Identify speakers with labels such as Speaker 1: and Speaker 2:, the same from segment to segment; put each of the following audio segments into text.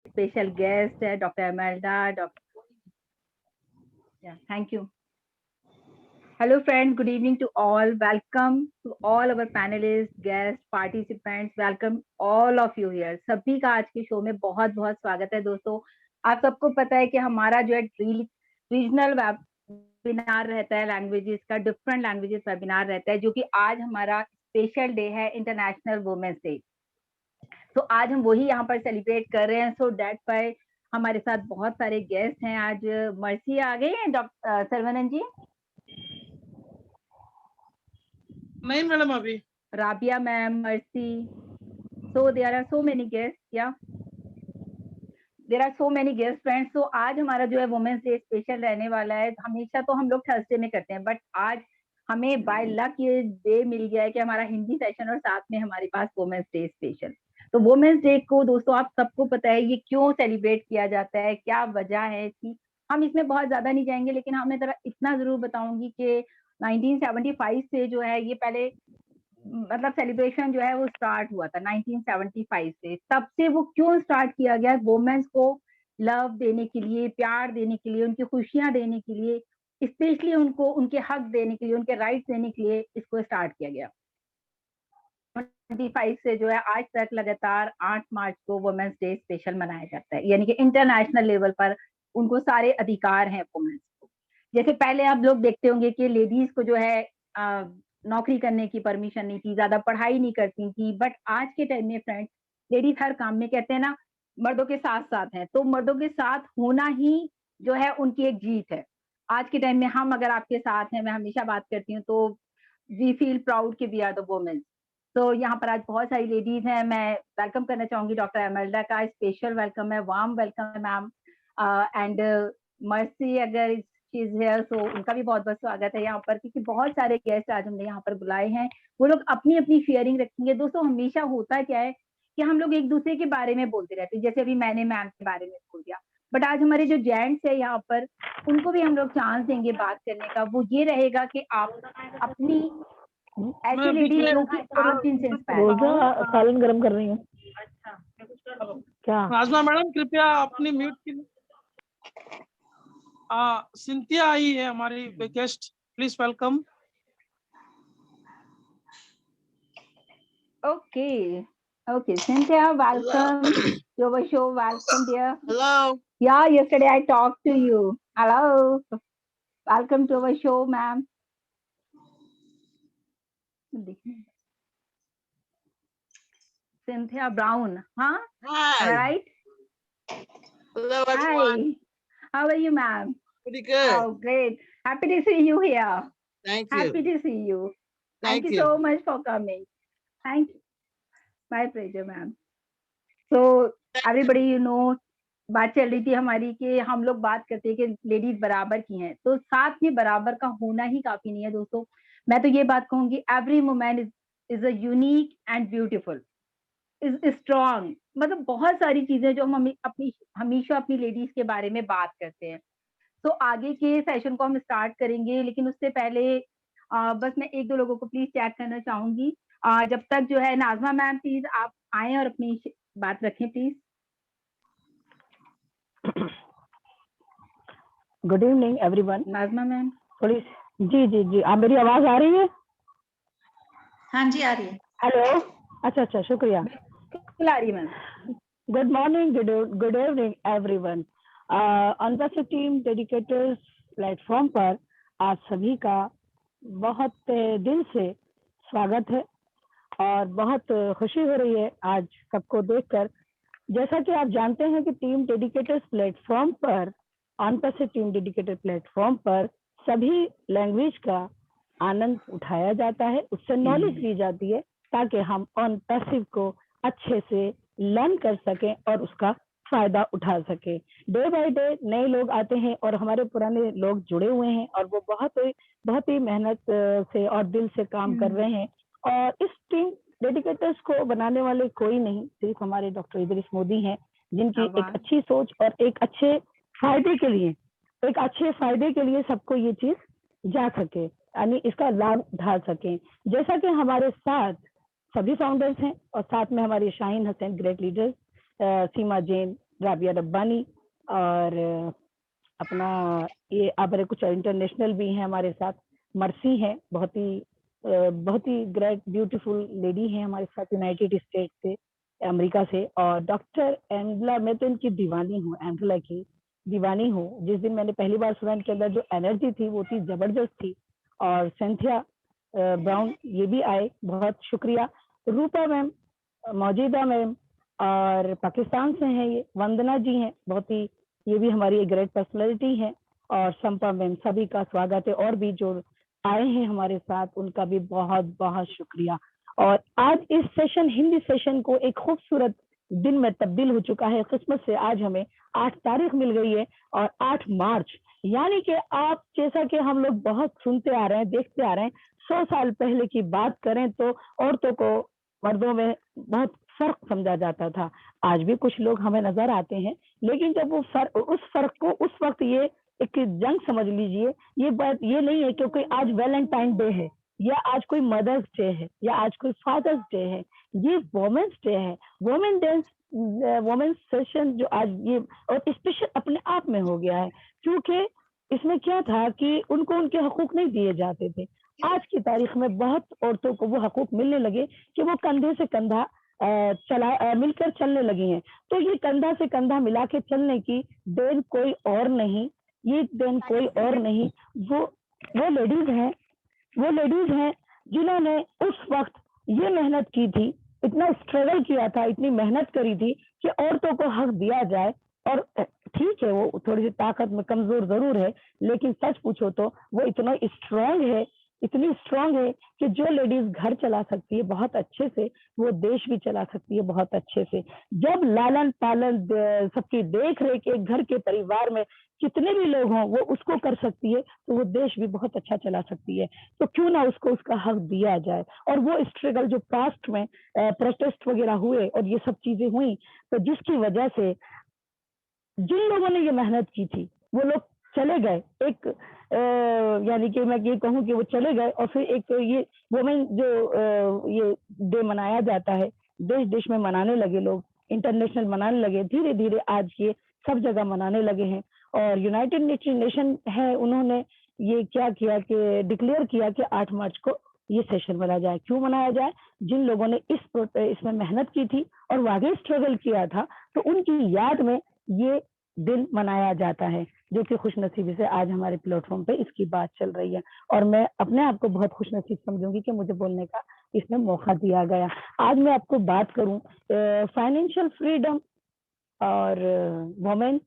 Speaker 1: special guest, Dr. Imelda. Yeah, thank you. Hello, friends. Good evening to all. Welcome to all our panelists, guests, participants. Welcome all of you here. सभी का आज के show में बहुत बहुत स्वागत है दोस्तों. आप सबको पता है कि हमारा जो है रीजनल वेबिनार रहता है, लैंग्वेजेस का, डिफरेंट लैंग्वेजेस वेबिनार रहता है, जो कि आज हमारा स्पेशल डे है, इंटरनेशनल वुमेन्स डे. तो आज हम वही यहाँ पर सेलिब्रेट कर रहे हैं. सो डेट बाय हमारे साथ बहुत सारे गेस्ट हैं. आज मर्सी आ गई हैं, डॉक्टर सर्वनंद जी.
Speaker 2: नहीं मैडम, अभी
Speaker 1: Rabia ma'am, Mercy. So there are so many guest. Yeah there are so many guest friends. तो आज हमारा जो है वुमेन्स डे स्पेशल रहने वाला है. हमेशा तो हम लोग थर्सडे में करते हैं, बट आज हमें बाय लक ये डे मिल गया है कि हमारा हिंदी सेशन और साथ में हमारे पास वुमेन्स डे स्पेशल. तो वुमेन्स डे को दोस्तों आप सबको पता है ये क्यों सेलिब्रेट किया जाता है, क्या वजह है इसकी. हम इसमें बहुत ज्यादा नहीं जाएंगे, लेकिन हमें जरा इतना जरूर बताऊंगी कि 1975 से जो है ये पहले मतलब सेलिब्रेशन जो है वो स्टार्ट हुआ था 1975 से. तब से वो क्यों स्टार्ट किया गया, वुमेन्स को लव देने के लिए, प्यार देने के लिए, उनकी खुशियां देने के लिए, स्पेशली उनको उनके हक देने के लिए, उनके राइट्स देने के लिए इसको स्टार्ट किया गया. 25 से जो है आज तक लगातार 8 मार्च को वुमेन्स डे स्पेशल मनाया जाता है, यानी कि इंटरनेशनल लेवल पर उनको सारे अधिकार हैं वुमेन्स को. जैसे पहले आप लोग देखते होंगे कि लेडीज को जो है नौकरी करने की परमिशन नहीं थी, ज्यादा पढ़ाई नहीं करती थी, बट आज के टाइम में फ्रेंड्स लेडीज हर काम में, कहते हैं ना, मर्दों के साथ साथ हैं. तो मर्दों के साथ होना ही जो है उनकी एक जीत है. आज के टाइम में हम अगर आपके साथ हैं, मैं हमेशा बात करती हूँ, तो वी फील प्राउड कि वी आर द वुमेन. तो यहाँ पर आज बहुत सारी लेडीज हैं. मैं वेलकम करना चाहूंगी डॉक्टर एमेल्डा का. स्पेशल वेलकम है, वार्म वेलकम है मैम. एंड मर्सी अगर चीज है तो उनका भी बहुत बहुत स्वागत है यहाँ पर, क्योंकि बहुत सारे गेस्ट आज हमने यहाँ पर बुलाए हैं. वो लोग अपनी अपनी शेयरिंग रखेंगे. दोस्तों हमेशा होता क्या है कि हम लोग एक दूसरे के बारे में बोलते रहते हैं, जैसे अभी मैंने मैम के बारे में बोल दिया, बट आज हमारे जो जेंट्स है यहाँ पर उनको भी हम लोग चांस देंगे बात करने का. वो ये रहेगा कि आप अपनी ऐसी लेडीज जो कि आप जिनसे इंस्पायर.
Speaker 3: रोजा सालन गर्म कर रही हूँ. क्या
Speaker 2: नाजमा मैडम कृपया अपनी म्यूट की. सिंथिया आई है हमारी guest, please welcome.
Speaker 1: Okay. Okay, Cynthia, welcome to our show. Welcome, dear.
Speaker 2: Hello.
Speaker 1: Yeah, yesterday I talked to you. Hello. Welcome to our show, ma'am. Cynthia Brown, huh?
Speaker 2: Hi.
Speaker 1: Am I right?
Speaker 2: Hello everyone.
Speaker 1: Hi. How are you, ma'am?
Speaker 2: Pretty good.
Speaker 1: Oh, great. Happy to see you here.
Speaker 2: Thank you.
Speaker 1: Happy to see you. Thank you so much for coming. Thank you. My pleasure, ma'am. So, everybody, you know, बात चल रही थी हमारी कि हम लोग बात करते हैं कि लेडीज बराबर की हैं, तो साथ में बराबर का होना ही काफी नहीं है दोस्तों. मैं तो ये बात कहूंगी, every woman is a unique and beautiful, is strong. मतलब बहुत सारी चीजें जो हम अपनी हमेशा अपनी लेडीज के बारे में बात करते हैं. तो आगे के सेशन को हम स्टार्ट करेंगे, लेकिन उससे पहले बस मैं एक दो लोगों को प्लीज चेक करना चाहूंगी. जब तक जो है नाजमा मैम प्लीज आप आए और अपनी बात रखें please.
Speaker 3: Good evening everyone.
Speaker 1: Najma ma'am.
Speaker 3: थोड़ी जी जी जी, आप मेरी आवाज आ रही है?
Speaker 4: हाँ जी आ रही है.
Speaker 3: हेलो. अच्छा अच्छा, शुक्रिया.
Speaker 1: बिल्कुल आ रही है ma'am.
Speaker 3: Good morning, good evening everyone. OnPassive team dedicators platform पर आप सभी का बहुत दिल से स्वागत है और बहुत खुशी हो रही है आज सबको देखकर. जैसा कि आप जानते हैं कि टीम डेडिकेटर्स प्लेटफॉर्म पर, अनपैसिव टीम डेडिकेटर प्लेटफॉर्म पर सभी लैंग्वेज का आनंद उठाया जाता है, उससे नॉलेज ली जाती है ताकि हम अनपैसिव को अच्छे से लर्न कर सकें और उसका फायदा उठा सके. डे बाय डे नए लोग आते हैं और हमारे पुराने लोग जुड़े हुए हैं और वो बहुत ही मेहनत से और दिल से काम कर रहे हैं. और इस टीम डेडिकेटर्स को बनाने वाले कोई नहीं, सिर्फ हमारे डॉक्टर इदरीस मोदी हैं, जिनकी एक अच्छी सोच और एक अच्छे फायदे के लिए सबको ये चीज जा सके, यानी इसका लाभ उठा सके. जैसा कि हमारे साथ सभी फाउंडर्स हैं और साथ में हमारे शाहीन हसैन ग्रेट लीडर्स, सीमा जैन, राबिया रब्बानी, और अपना ये अब कुछ इंटरनेशनल भी हैं हमारे साथ। मर्सी है, बहुत ही ग्रेट ब्यूटीफुल लेडी है हमारे साथ, यूनाइटेड स्टेट से, अमेरिका से। और डॉक्टर एंगला, मैं तो इनकी दीवानी हूँ, एंगला की दीवानी हूँ। जिस दिन मैंने पहली बार सुना इनके अंदर जो एनर्जी थी वो थी जबरदस्त थी। और सिंथिया ब्राउन ये भी आए, बहुत शुक्रिया। रूपा मैम, मौजूदा मैम, और पाकिस्तान से हैं ये, वंदना जी हैं, बहुत ही ये भी हमारी एक ग्रेट पर्सनैलिटी है। और संपा मैम, सभी का स्वागत है। और भी जो आए हैं हमारे साथ उनका भी बहुत बहुत शुक्रिया। और आज इस सेशन, हिंदी सेशन को एक खूबसूरत दिन में तब्दील हो चुका है। किस्मत से आज हमें 8 तारीख मिल गई है और 8 मार्च, यानी कि आप जैसा कि हम लोग बहुत सुनते आ रहे हैं, देखते आ रहे हैं, 100 साल पहले की बात करें तो औरतों को मर्दों में बहुत फर्क समझा जाता था। आज भी कुछ लोग हमें नजर आते हैं, लेकिन जब वो उस फर्क को उस वक्त ये एक जंग समझ लीजिए। ये बात ये नहीं है क्योंकि आज वैलेंटाइन डे है, या आज कोई मदर्स डे है, या आज कोई फादर्स डे है, ये वोमेन्स डे है। वोमेन डे, वोमेन सेशन जो आज ये और स्पेशल अपने आप में हो गया है, क्योंकि इसमें क्या था कि उनको उनके हकूक नहीं दिए जाते थे। आज की तारीख में बहुत औरतों को वो हकूक मिलने लगे कि वो कंधे से कंधा मिलकर चलने लगी हैं। तो ये कंधा से कंधा मिला के चलने की देन कोई और नहीं, ये देन कोई और नहीं, वो लेडीज हैं जिन्होंने उस वक्त ये मेहनत की थी, इतना स्ट्रगल किया था, इतनी मेहनत करी थी कि औरतों को हक दिया जाए। और ठीक है, वो थोड़ी सी ताकत में कमजोर जरूर है, लेकिन सच पूछो तो वो इतना स्ट्रांग है, इतनी स्ट्रांग है कि जो लेडीज घर चला सकती है बहुत अच्छे से, वो देश भी चला सकती है बहुत अच्छे से। जब लालन पालन सबकी देख रेख एक घर के परिवार में कितने भी लोग हों वो उसको कर सकती है, तो वो देश भी बहुत अच्छा चला सकती है। तो क्यों ना उसको उसका हक दिया जाए। और वो स्ट्रगल जो पास्ट में प्रोटेस्ट वगैरह हुए और ये सब चीजें हुई, तो जिसकी वजह से जिन लोगों ने ये मेहनत की थी वो लोग चले गए, एक यानी कि मैं ये कहूँ कि वो चले गए। और फिर एक ये वुमेन जो ये डे मनाया जाता है, देश देश में मनाने लगे लोग, इंटरनेशनल मनाने लगे, धीरे धीरे आज ये सब जगह मनाने लगे हैं। और यूनाइटेड नेशन है, उन्होंने ये क्या किया कि डिक्लेयर किया कि 8 मार्च को ये सेशन मनाया जाए। क्यों मनाया जाए? जिन लोगों ने इसमें मेहनत की थी और वाकई स्ट्रगल किया था, तो उनकी याद में ये दिन मनाया जाता है, जो कि खुशनसीबी से आज हमारे प्लेटफॉर्म पे इसकी बात चल रही है। और मैं अपने आप को बहुत खुशनसीब समझूंगी कि मुझे बोलने का इसमें मौका दिया गया। आज मैं आपको बात करूं फाइनेंशियल फ्रीडम और वुमेन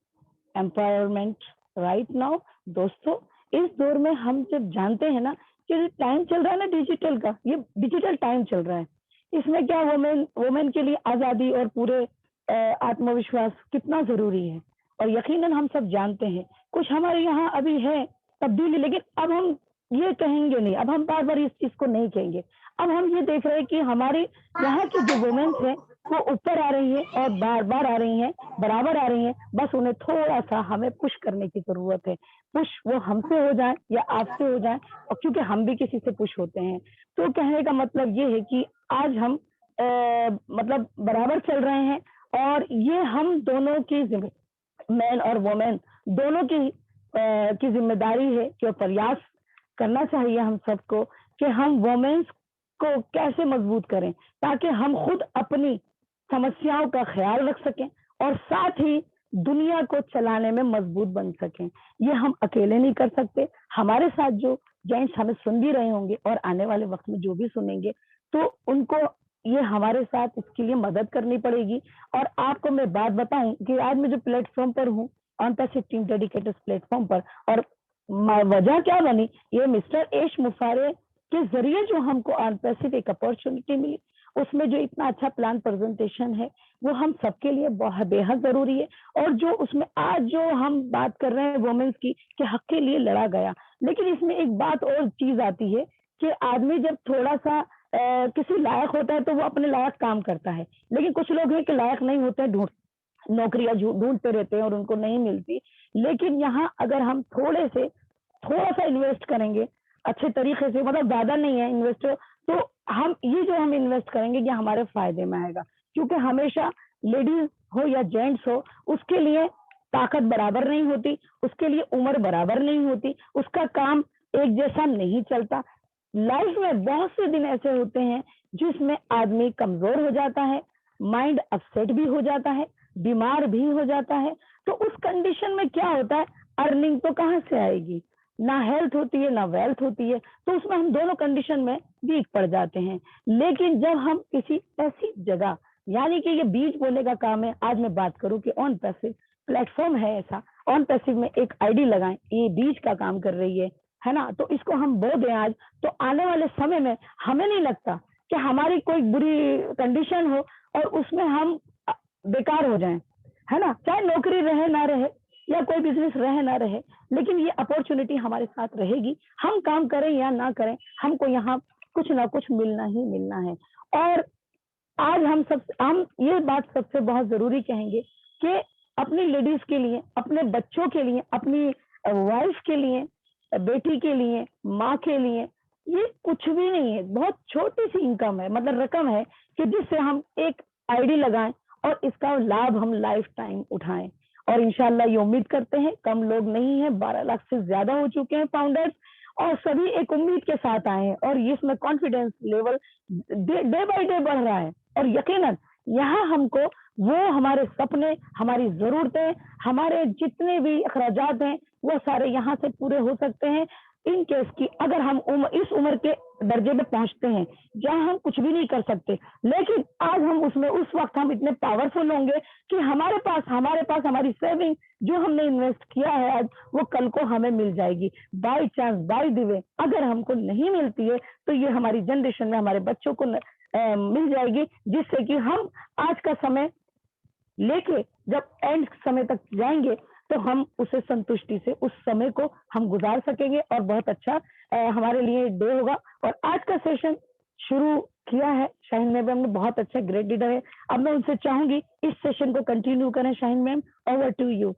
Speaker 3: एम्पावरमेंट राइट नाउ। दोस्तों, इस दौर में हम जब जानते हैं ना कि टाइम चल रहा है ना डिजिटल का, ये डिजिटल टाइम चल रहा है, इसमें क्या वुमेन के लिए आजादी और पूरे आत्मविश्वास कितना जरूरी है। और यकीनन हम सब जानते हैं, कुछ हमारे यहाँ अभी है तब्दीली, लेकिन अब हम ये कहेंगे नहीं, अब हम बार बार इस चीज को नहीं कहेंगे। अब हम ये देख रहे हैं कि हमारे यहाँ की जो वुमेन्स है वो ऊपर आ रही है और बार बार आ रही हैं, बराबर आ रही हैं। बस उन्हें थोड़ा सा हमें पुश करने की जरूरत है। पुश वो हमसे हो जाए या आपसे हो जाए, और क्योंकि हम भी किसी से पुश होते हैं। तो कहने का मतलब ये है कि आज हम मतलब बराबर चल रहे हैं, और ये हम दोनों की मैन और वुमेन दोनों की जिम्मेदारी है कि प्रयास करना चाहिए हम सबको कि हम वुमेन्स को कैसे मजबूत करें, ताकि हम खुद अपनी समस्याओं का ख्याल रख सकें और साथ ही दुनिया को चलाने में मजबूत बन सकें। ये हम अकेले नहीं कर सकते। हमारे साथ जो जेंट्स हमें सुन भी रहे होंगे और आने वाले वक्त में जो भी सुनेंगे, तो उनको ये हमारे साथ इसके लिए मदद करनी पड़ेगी। और आपको मैं बात बताऊं कि आज मैं जो प्लेटफॉर्म पर हूँ, ऑन-पैसिव टीम डेडिकेटर्स प्लेटफॉर्म पर, और वजह क्या बनी, ये मिस्टर एश मुफारे के जरिए जो हमको ऑन-पैसिव एक अपॉर्चुनिटी मिली, उसमें जो इतना अच्छा प्लान प्रेजेंटेशन है वो हम सबके लिए बहुत बेहद जरूरी है। और जो उसमें आज जो हम बात कर रहे हैं वुमेन्स की कि हक के लिए लड़ा गया, लेकिन इसमें एक बात और चीज आती है कि आदमी जब थोड़ा सा किसी लायक होता है तो वो अपने लायक काम करता है, लेकिन कुछ लोग हैं कि लायक नहीं होते, नौकरियां ढूंढते रहते हैं और उनको नहीं मिलती। लेकिन यहाँ अगर हम थोड़ा सा इन्वेस्ट करेंगे अच्छे तरीके से, मतलब ज्यादा नहीं है इन्वेस्ट, तो हम ये जो हम इन्वेस्ट करेंगे ये हमारे फायदे में आएगा। क्योंकि हमेशा लेडीज हो या जेंट्स हो, उसके लिए ताकत बराबर नहीं होती, उसके लिए उम्र बराबर नहीं होती, उसका काम एक जैसा नहीं चलता। लाइफ में बहुत से दिन ऐसे होते हैं जिसमें आदमी कमजोर हो जाता है, माइंड अपसेट भी हो जाता है, बीमार भी हो जाता है। तो उस कंडीशन में क्या होता है, अर्निंग तो कहाँ से आएगी, ना हेल्थ होती है ना वेल्थ होती है, तो उसमें हम दोनों कंडीशन में वीक पड़ जाते हैं। लेकिन जब हम किसी ऐसी जगह, यानी कि ये बीज बोने का काम है, आज मैं बात करूं कि ऑन पैसिव प्लेटफॉर्म है ऐसा, ऑन पैसिव में एक आईडी लगाएं, ये बीज का काम कर रही है ना, तो इसको हम बो दें आज, तो आने वाले समय में हमें नहीं लगता कि हमारी कोई बुरी कंडीशन हो और उसमें हम बेकार हो जाएं, है ना, चाहे नौकरी रहे ना रहे या कोई बिजनेस रहे ना रहे, लेकिन ये अपॉर्चुनिटी हमारे साथ रहेगी। हम काम करें या ना करें, हमको यहाँ कुछ ना कुछ मिलना ही मिलना है। और आज हम ये बात सबसे बहुत जरूरी कहेंगे कि अपनी लेडीज के लिए, अपने बच्चों के लिए, अपनी वाइफ के लिए, बेटी के लिए, माँ के लिए, ये कुछ भी नहीं है, बहुत छोटी सी इनकम है, मतलब रकम है कि जिससे हम एक आईडी लगाएं और इसका लाभ हम लाइफ टाइम उठाएं। और इंशाल्लाह ये उम्मीद करते हैं, कम लोग नहीं है, 12 लाख से ज्यादा हो चुके हैं फाउंडर्स, और सभी एक उम्मीद के साथ आए हैं और इसमें confidence level day by day बढ़ रहा है। और यकीनन यहाँ हमको वो हमारे सपने, हमारी जरूरतें, हमारे जितने भी अखराजात हैं, वो सारे यहाँ से पूरे हो सकते हैं इन केस की अगर हम इस उम्र के दर्जे में पहुंचते हैं जहां हम कुछ भी नहीं कर सकते, लेकिन आज हम उसमें उस वक्त हम इतने पावरफुल होंगे कि हमारे पास हमारी सेविंग जो हमने इन्वेस्ट किया है आज, वो कल को हमें मिल जाएगी by chance, by the way. अगर हमको नहीं मिलती है तो ये हमारी जनरेशन में हमारे बच्चों को मिल जाएगी, जिससे कि हम आज का समय लेके जब एंड समय तक जाएंगे तो हम उसे संतुष्टि से उस समय को हम गुजार सकेंगे और बहुत अच्छा हमारे लिए डे होगा। और आज का सेशन शुरू किया है शाहीन मैम ने, बहुत अच्छा ग्रेट लीडर है। अब मैं उनसे चाहूंगी इस सेशन को कंटिन्यू करें। Shaheen ma'am, over to you.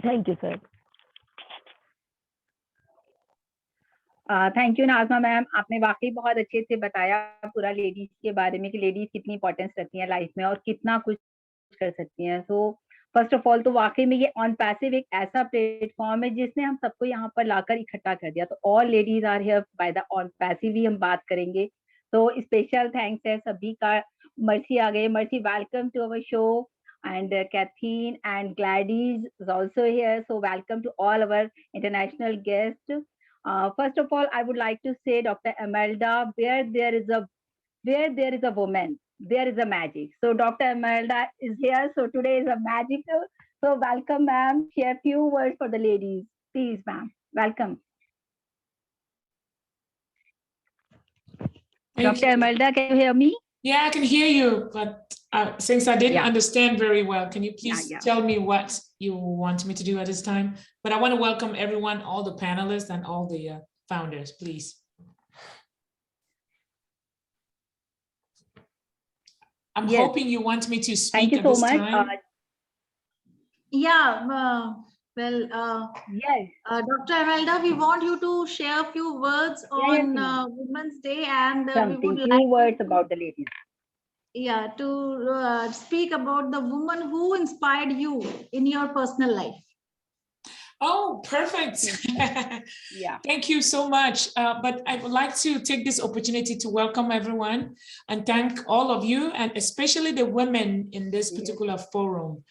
Speaker 3: Thank you sir.
Speaker 1: Thank you Nazma ma'am, आपने वाकई बहुत अच्छे से बताया पूरा लेडीज के बारे में कि लेडीज कितनी इंपॉर्टेंस रखती हैं लाइफ में और कितना कुछ कर सकती हैं। सो फर्स्ट ऑफ ऑल तो वाकई में ये ऑन पैसिव एक ऐसा प्लेटफॉर्म है जिसने हम सबको यहाँ पर लाकर इकट्ठा कर दिया। तो all ladies are here by the on passive ही हम बात करेंगे। तो स्पेशल थैंक्स है सभी का। मर्सी आ गए, Mercy welcome to our show, and Kathleen and Gladys is also here. So welcome to all our international guests. First of all, I would like to say, Dr. Imelda, where there is a woman, there is a magic. So Dr. Imelda is here. So today is a magical. So welcome, ma'am. Share a few words for the ladies, please, ma'am. Welcome. Dr. Imelda, can you hear me?
Speaker 5: Yeah, I can hear you, but since I didn't understand very well, can you please tell me what you want me to do at this time? But I want to welcome everyone, all the panelists and all the founders, please. I'm hoping you want me to speak.
Speaker 1: Thank you
Speaker 5: at
Speaker 1: so
Speaker 5: this
Speaker 1: much.
Speaker 5: time.
Speaker 4: Dr. Imelda, we want you to share a few words on Women's Day, and we would like
Speaker 1: few words about the ladies.
Speaker 4: To speak about the woman who inspired you in your personal life.
Speaker 5: Oh, perfect. Thank you so much. But I would like to take this opportunity to welcome everyone and thank all of you, and especially the women in this particular forum,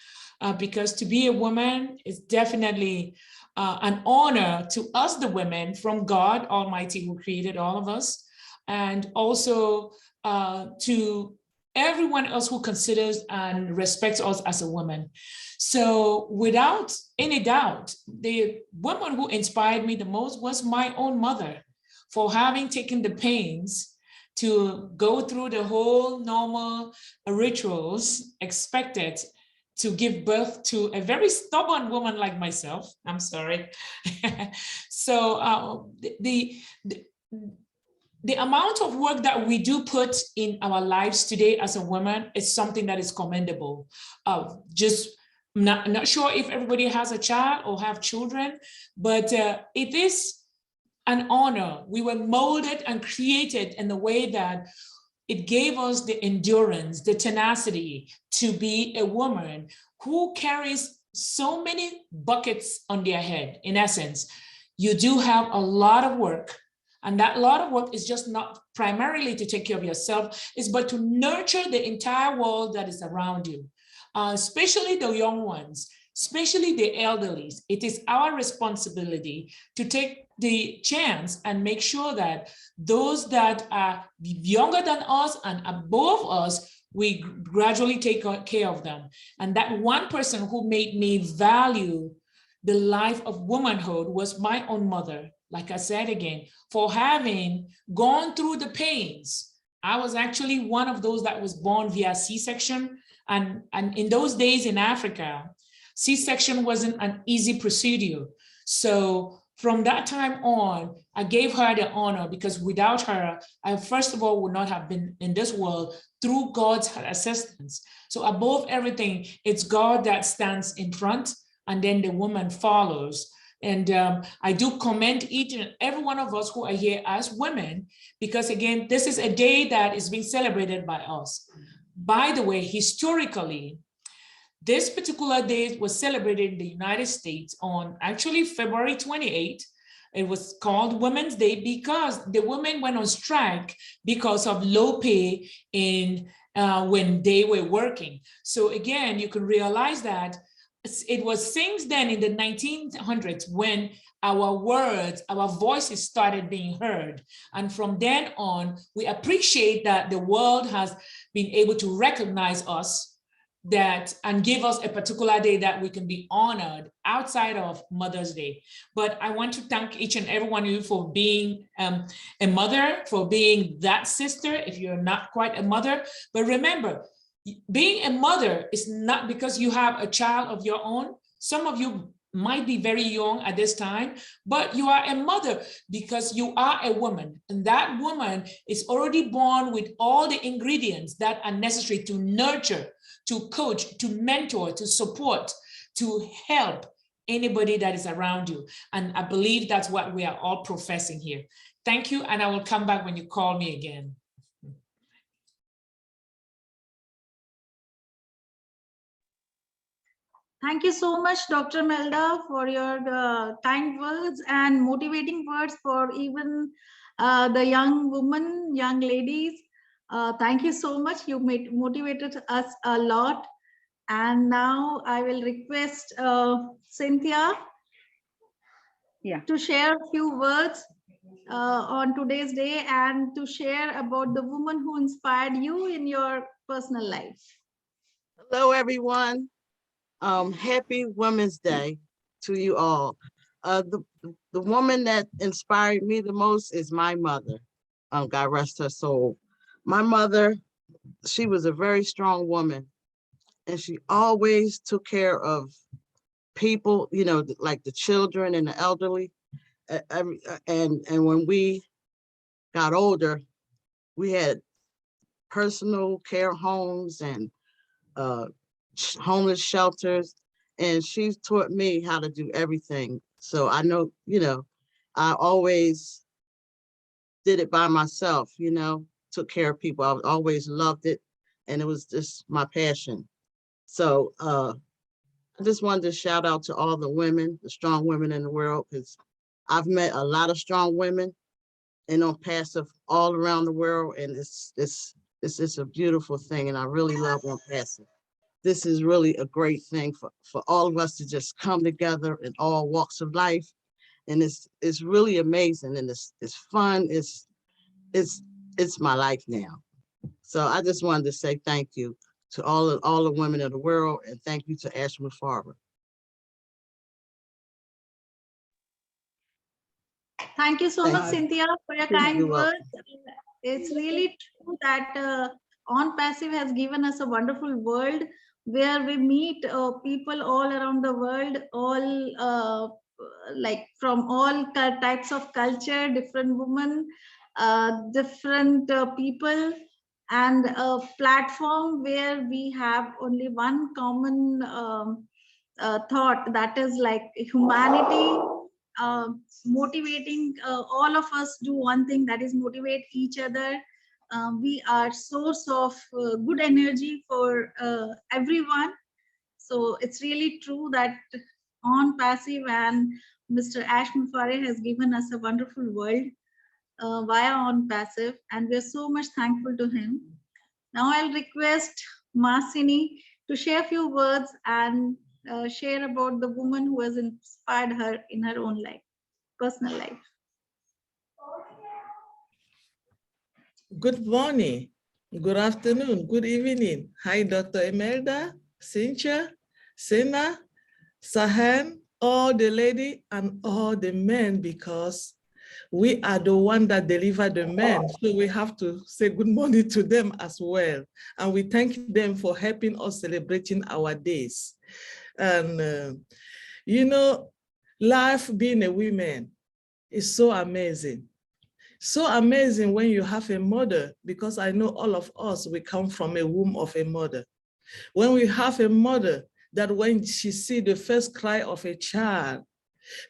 Speaker 5: because to be a woman is definitely an honor to us, the women, from God Almighty, who created all of us, and also to everyone else who considers and respects us as a woman. So without any doubt, the woman who inspired me the most was my own mother, for having taken the pains to go through the whole normal rituals expected to give birth to a very stubborn woman like myself. I'm sorry. So the amount of work that we do put in our lives today as a woman is something that is commendable. Just not sure if everybody has a child or have children, but it is an honor. We were molded and created in the way that it gave us the endurance, the tenacity to be a woman who carries so many buckets on their head. In essence, you do have a lot of work, and that lot of work is just not primarily to take care of yourself, but to nurture the entire world that is around you, especially the young ones, especially the elderly. It is our responsibility to take the chance and make sure that those that are younger than us and above us, we gradually take care of them. And that one person who made me value the life of womanhood was my own mother. Like I said again, for having gone through the pains. I was actually one of those that was born via C-section. And in those days in Africa, C-section wasn't an easy procedure. So from that time on, I gave her the honor, because without her, I first of all would not have been in this world through God's assistance. So above everything, it's God that stands in front, and then the woman follows. And I do commend each and every one of us who are here as women, because again, this is a day that is being celebrated by us. By the way, historically, this particular day was celebrated in the United States on actually February 28th. It was called Women's Day because the women went on strike because of low pay when they were working. So again, you can realize that it was since then in the 1900s when our words, our voices started being heard. And from then on, we appreciate that the world has been able to recognize us and give us a particular day that we can be honored outside of Mother's Day. But I want to thank each and every one of you for being a mother, for being that sister, if you're not quite a mother. But remember, being a mother is not because you have a child of your own. Some of you might be very young at this time, but you are a mother because you are a woman, and that woman is already born with all the ingredients that are necessary to nurture, to coach, to mentor, to support, to help anybody that is around you. And I believe that's what we are all professing here. Thank you, and I will come back when you call me again.
Speaker 4: Thank you so much, Dr. Melda, for your kind words and motivating words for even the young women, young ladies. Thank you so much. You motivated us a lot. And now I will request Cynthia to share a few words on today's day and to share about the woman who inspired you in your personal life.
Speaker 6: Hello, everyone. Happy Women's Day to you all. The woman that inspired me the most is my mother. God rest her soul. My mother, she was a very strong woman, and she always took care of people, you know, like the children and the elderly. And when we got older, we had personal care homes and homeless shelters, and she taught me how to do everything. So I know, you know, I always did it by myself, you know, took care of people. I always loved it, and it was just my passion. So I just wanted to shout out to all the women, the strong women in the world, because I've met a lot of strong women and on passive all around the world, and it's a beautiful thing, and I really love on passive. This is really a great thing for all of us to just come together in all walks of life. And it's really amazing, and it's fun. It's my life now. So I just wanted to say thank you to all the women of the world, and thank you to Ashwood Farber.
Speaker 4: Thank you so much, Cynthia, for your kind words. It's really true that On Passive has given us a wonderful world where we meet people all around the world, all like from all types of culture, different women, different people, and a platform where we have only one common thought, that is like humanity, motivating all of us do one thing, that is motivate each other, we are source of good energy for everyone. So it's really true that On Passive and Mr. Ash Mufareh has given us a wonderful world via On Passive, and we're so much thankful to him. Now I'll request Masini to share a few words and share about the woman who has inspired her in her own life, personal life.
Speaker 7: Good morning, good afternoon, good evening. Hi, Dr. Imelda, Cynthia, Sena, Sahan, all the lady and all the men, because we are the one that deliver the men. So we have to say good morning to them as well. And we thank them for helping us celebrating our days. And you know, life being a woman is so amazing. So amazing when you have a mother, because I know all of us, we come from a womb of a mother. When we have a mother, that when she sees the first cry of a child,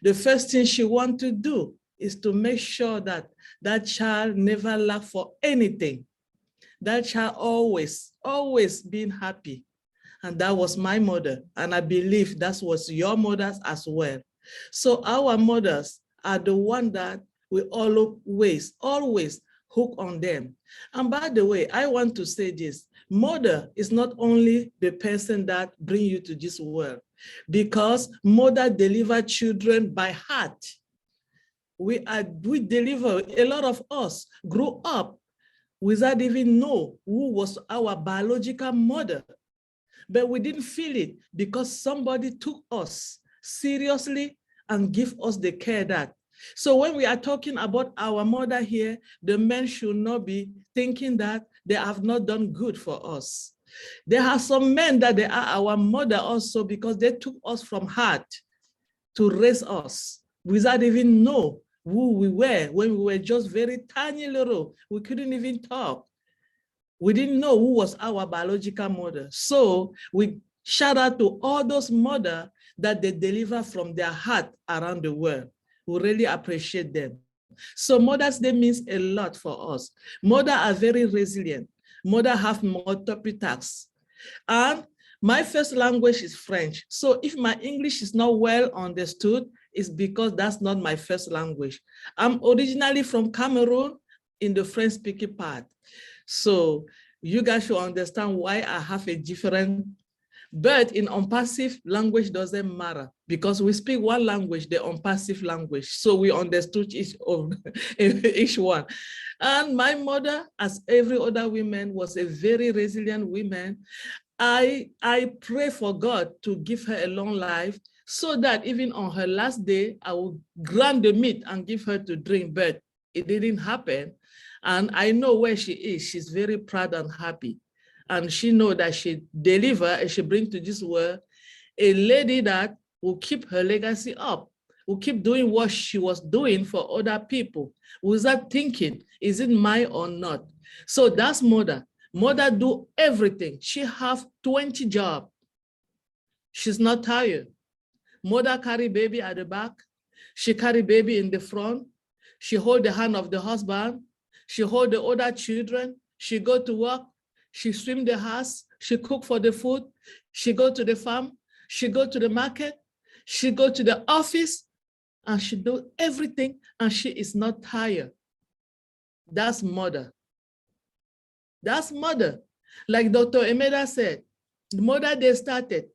Speaker 7: the first thing she wants to do is to make sure that that child never lack for anything. That child always being happy. And that was my mother. And I believe that was your mothers as well. So our mothers are the one that we always hook on them. And by the way, I want to say this. Mother is not only the person that bring you to this world, because mother deliver children by heart. We deliver, a lot of us grew up without even know who was our biological mother. But we didn't feel it because somebody took us seriously and give us the care that. So when we are talking about our mother here, the men should not be thinking that they have not done good for us. There are some men that they are our mother also because they took us from heart to raise us without even know who we were when we were just very tiny little. We couldn't even talk. We didn't know who was our biological mother. So we shout out to all those mothers that they deliver from their heart around the world. We really appreciate them. So Mother's Day means a lot for us. Mothers are very resilient. Mothers have multiple tasks. And my first language is French. So if my English is not well understood, it's because that's not my first language. I'm originally from Cameroon in the French-speaking part. So you guys should understand why I have a different, but in unpassive language doesn't matter because we speak one language, the unpassive language. So we understood each one. And my mother, as every other woman, was a very resilient woman. I pray for God to give her a long life so that even on her last day, I will grant the meat and give her to drink, but it didn't happen. And I know where she is. She's very proud and happy. And she knows that she delivered and she brings to this world a lady that will keep her legacy up, will keep doing what she was doing for other people without thinking, is it mine or not? So that's mother. Mother do everything. She have 20 jobs. She's not tired. Mother carry baby at the back. She carry baby in the front. She hold the hand of the husband. She hold the other children. She go to work. She swim the house. She cook for the food. She go to the farm. She go to the market. She go to the office. And she do everything. And she is not tired. That's mother. That's mother. Like Dr. Emeda said, the mother they started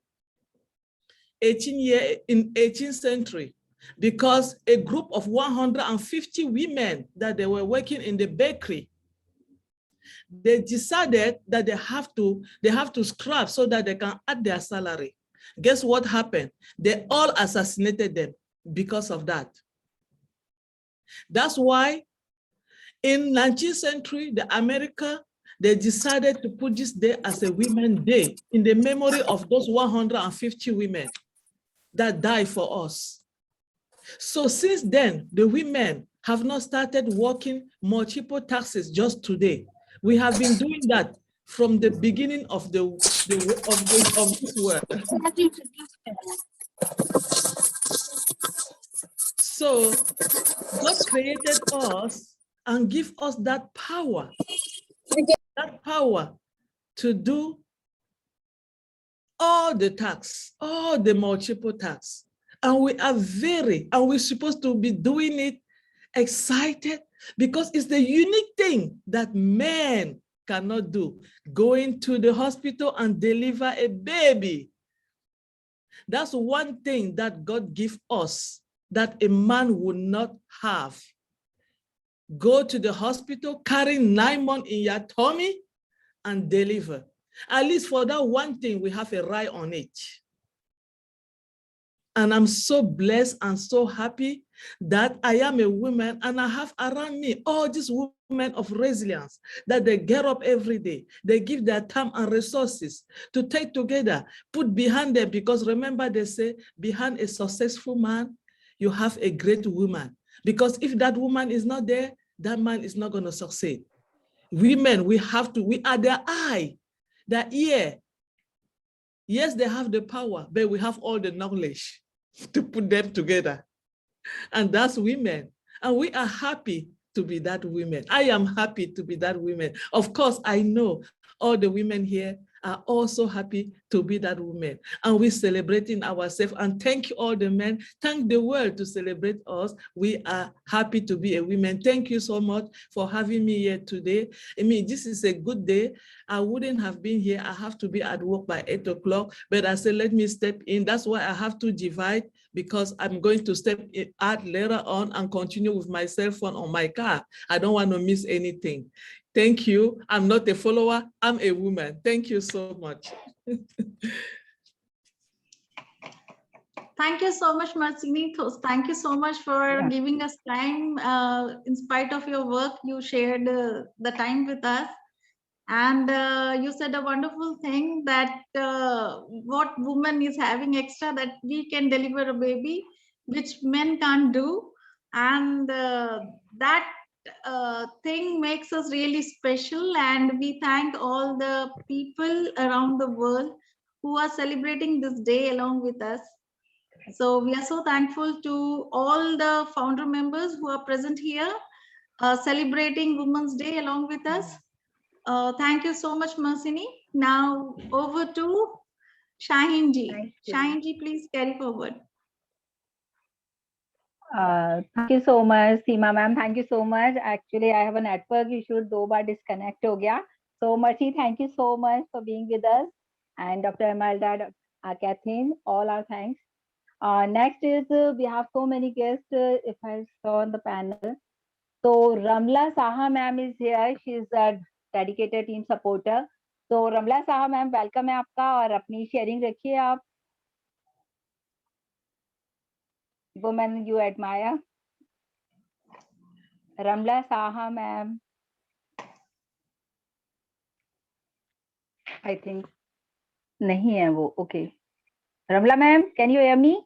Speaker 7: in 18th century because a group of 150 women that they were working in the bakery, they decided that they have to scrap so that they can add their salary. Guess what happened? They all assassinated them because of that. That's why in 19th century, the America, they decided to put this day as a Women's Day in the memory of those 150 women that died for us. So since then, the women have not started working multiple taxes just today. We have been doing that from the beginning of this world. So God created us and give us that power that power to do all the tasks, all the multiple tasks. And we're supposed to be doing it excited because it's the unique thing that men cannot do, going to the hospital and deliver a baby. That's one thing that God gives us that a man would not have. Go to the hospital, carry 9 months in your tummy and deliver. At least for that one thing, we have a right on it. And I'm so blessed and so happy that I am a woman and I have around me all these women of resilience that they get up every day. They give their time and resources to take together, put behind them, because remember they say behind a successful man, you have a great woman. Because if that woman is not there, that man is not going to succeed. Women, we are their eye, their ear. Yes, they have the power, but we have all the knowledge to put them together. And that's women. And we are happy to be that women. I am happy to be that woman. Of course, I know all the women here are also happy to be that woman. And we're celebrating ourselves. And thank you all the men. Thank the world to celebrate us. We are happy to be a woman. Thank you so much for having me here today. I mean, this is a good day. I wouldn't have been here. I have to be at work by 8 o'clock, but I said, let me step in. That's why I have to divide, because I'm going to step out later on and continue with my cell phone on my car. I don't want to miss anything. Thank you. I'm not a follower, I'm a woman. Thank you so much.
Speaker 4: Thank you so much, Marcini. Thank you so much for giving us time. In spite of your work, you shared the time with us. And you said a wonderful thing that what woman is having extra that we can deliver a baby, which men can't do. And that thing makes us really special. And we thank all the people around the world who are celebrating this day along with us. So we are so thankful to all the founder members who are present here, celebrating Women's Day along with us. Thank you so much, Marcini. Now over to Shaheen ji. Shaheen ji, please carry forward.
Speaker 1: Thank you so much, Seema ma'am. Thank you so much. Actually, I have a network issue. 2 bar disconnect हो गया. So Marci, thank you so much for being with us. And Dr. Imelda, Kathleen, all our thanks. Next is we have so many guests. If I saw on the panel, so Ramla Saha ma'am is here. She is a dedicated team supporter. So Ramla Saha ma'am, welcome है आपका और अपनी sharing रखिए आप. Women you admire. Ramla Saha ma'am. I think नहीं है वो. Okay. Ramla ma'am, can you hear me?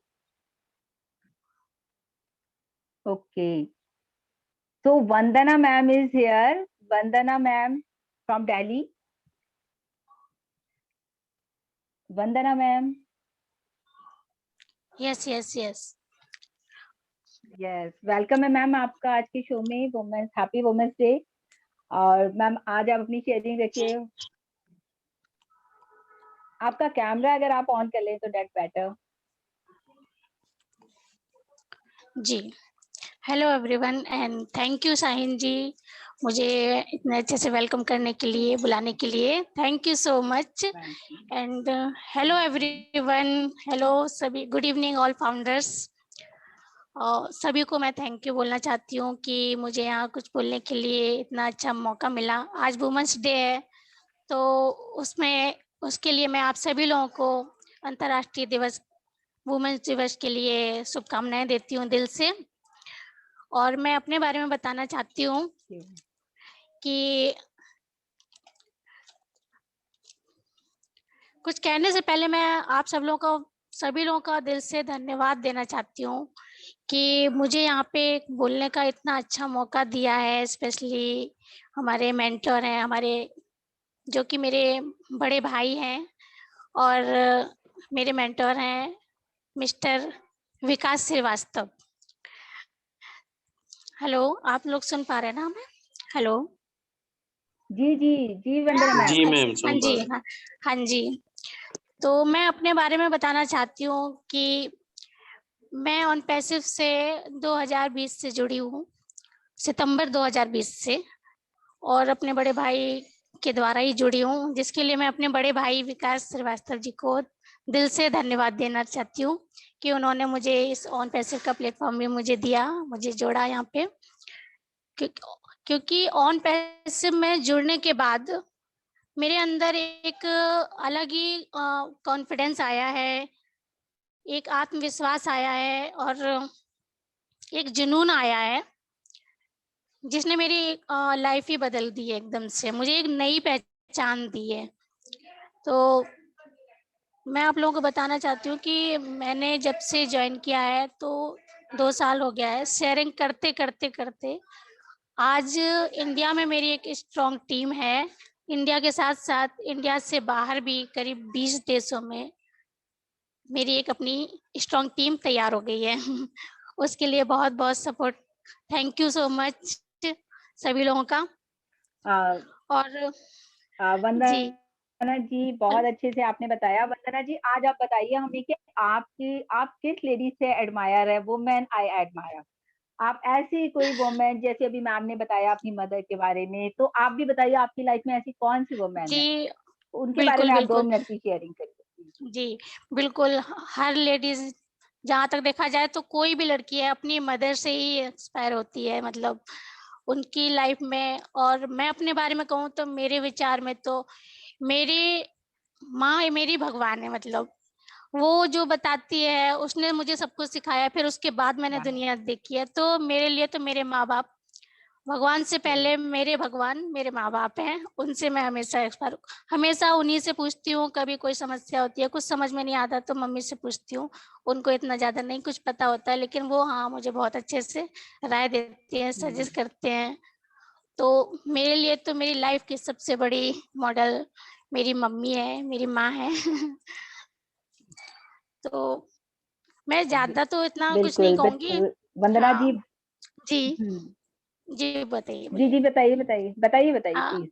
Speaker 1: Okay. So Vandana ma'am is here. Vandana ma'am from Delhi. Vandana ma'am.
Speaker 8: Yes.
Speaker 1: Yes, welcome है ma'am आपका आज के show में women's happy women's day. और ma'am आज आप अपनी शेयरिंग रखिए. आपका कैमरा अगर आप ऑन कर लें तो डेट बेटर.
Speaker 8: जी, hello everyone and thank you Shaheen ji, मुझे इतने अच्छे से वेलकम करने के लिए, बुलाने के लिए. Thank you so much. And hello everyone, hello सभी, गुड इवनिंग ऑल फाउंडर्स. सभी को मैं थैंक यू बोलना चाहती हूँ कि मुझे यहाँ कुछ बोलने के लिए इतना अच्छा मौका मिला. आज वुमेन्स डे है, तो उसके लिए मैं आप सभी लोगों को अंतर्राष्ट्रीय दिवस, वुमेन्स दिवस के लिए शुभकामनाएं देती हूँ दिल से. और मैं अपने बारे में बताना चाहती हूँ कि कुछ कहने से पहले मैं आप सभी लोगों का दिल से धन्यवाद देना चाहती हूँ कि मुझे यहाँ पे बोलने का इतना अच्छा मौका दिया है. स्पेशली हमारे मेंटर हैं, हमारे जो कि मेरे बड़े भाई हैं और मेरे मेंटर हैं मिस्टर विकास श्रीवास्तव. हेलो, आप लोग सुन पा रहे हैं ना हमें? हेलो.
Speaker 1: जी जी जी वंदना मैम।
Speaker 9: जी मैम,
Speaker 8: हाँ
Speaker 9: सुन पा
Speaker 8: जी,
Speaker 9: रहे।
Speaker 8: हाँ जी। तो मैं अपने बारे में बताना चाहती हूँ कि मैं ऑन पैसिव से 2020 से जुड़ी हूँ, सितंबर 2020 से, और अपने बड़े भाई के द्वारा ही जुड़ी हूँ, जिसके लिए मैं अपने बड़े भाई विकास श्रीवास्तव जी को दिल से धन्यवाद देना चाहती हूँ कि उन्होंने मुझे इस ऑन पैसिव का प्लेटफॉर्म भी मुझे दिया, मुझे जोड़ा यहाँ पे। क्योंकि ऑन पैसिव में जुड़ने के बाद मेरे अंदर एक अलग ही कॉन्फिडेंस आया है, एक आत्मविश्वास आया है और एक जुनून आया है, जिसने मेरी लाइफ ही बदल दी है एकदम से, मुझे एक नई पहचान दी है। तो मैं आप लोगों को बताना चाहती हूँ कि मैंने जब से ज्वाइन किया है तो 2 साल हो गया है, शेयरिंग करते करते करते आज इंडिया में मेरी एक स्ट्रॉन्ग टीम है। इंडिया के साथ साथ इंडिया से बाहर भी करीब 20 देशों में मेरी एक अपनी स्ट्रॉन्ग टीम तैयार हो गई है। उसके लिए बहुत बहुत support, thank you so much सभी लोगों का। और
Speaker 1: वंदना जी बहुत अच्छे से आपने बताया। वंदना जी आज आप बताइए हमें कि आप किस लेडी से एडमायर है, वुमेन आई एडमायर। आप ऐसी कोई वुमेन, जैसे अभी मैम ने बताया अपनी मदर के बारे में, तो आप भी बताइए आपकी लाइफ में ऐसी कौन सी वुमेन है,
Speaker 8: जी
Speaker 1: उनके बारे में आप 2 मिनट की शेयरिंग करिए।
Speaker 8: जी बिल्कुल, हर लेडीज जहाँ तक देखा जाए तो कोई भी लड़की है अपनी मदर से ही इंस्पायर होती है, मतलब उनकी लाइफ में। और मैं अपने बारे में कहूँ तो मेरे विचार में तो मेरी माँ मेरी भगवान है, मतलब वो जो बताती है उसने मुझे सब कुछ सिखाया, फिर उसके बाद मैंने दुनिया देखी है। तो मेरे लिए तो मेरे माँ बाप, भगवान से पहले मेरे भगवान मेरे माँ बाप हैं, उनसे मैं हमेशा उन्हीं से पूछती हूँ। कभी कोई समस्या होती है, कुछ समझ में नहीं आता तो मम्मी से पूछती हूँ, उनको इतना ज्यादा नहीं कुछ पता होता है, लेकिन वो हाँ मुझे बहुत अच्छे से राय देती हैं, सजेस्ट करते हैं। तो मेरे लिए तो मेरी लाइफ की सबसे बड़ी मॉडल मेरी मम्मी है, मेरी माँ है। तो मैं ज्यादा तो इतना कुछ नहीं
Speaker 1: बिल्कुल
Speaker 8: कहूंगी।
Speaker 1: बिल्कुल वंदना जी।
Speaker 8: जी जी बताइए
Speaker 1: जी जी बताइए बताइए बताइए बताइए प्लीज।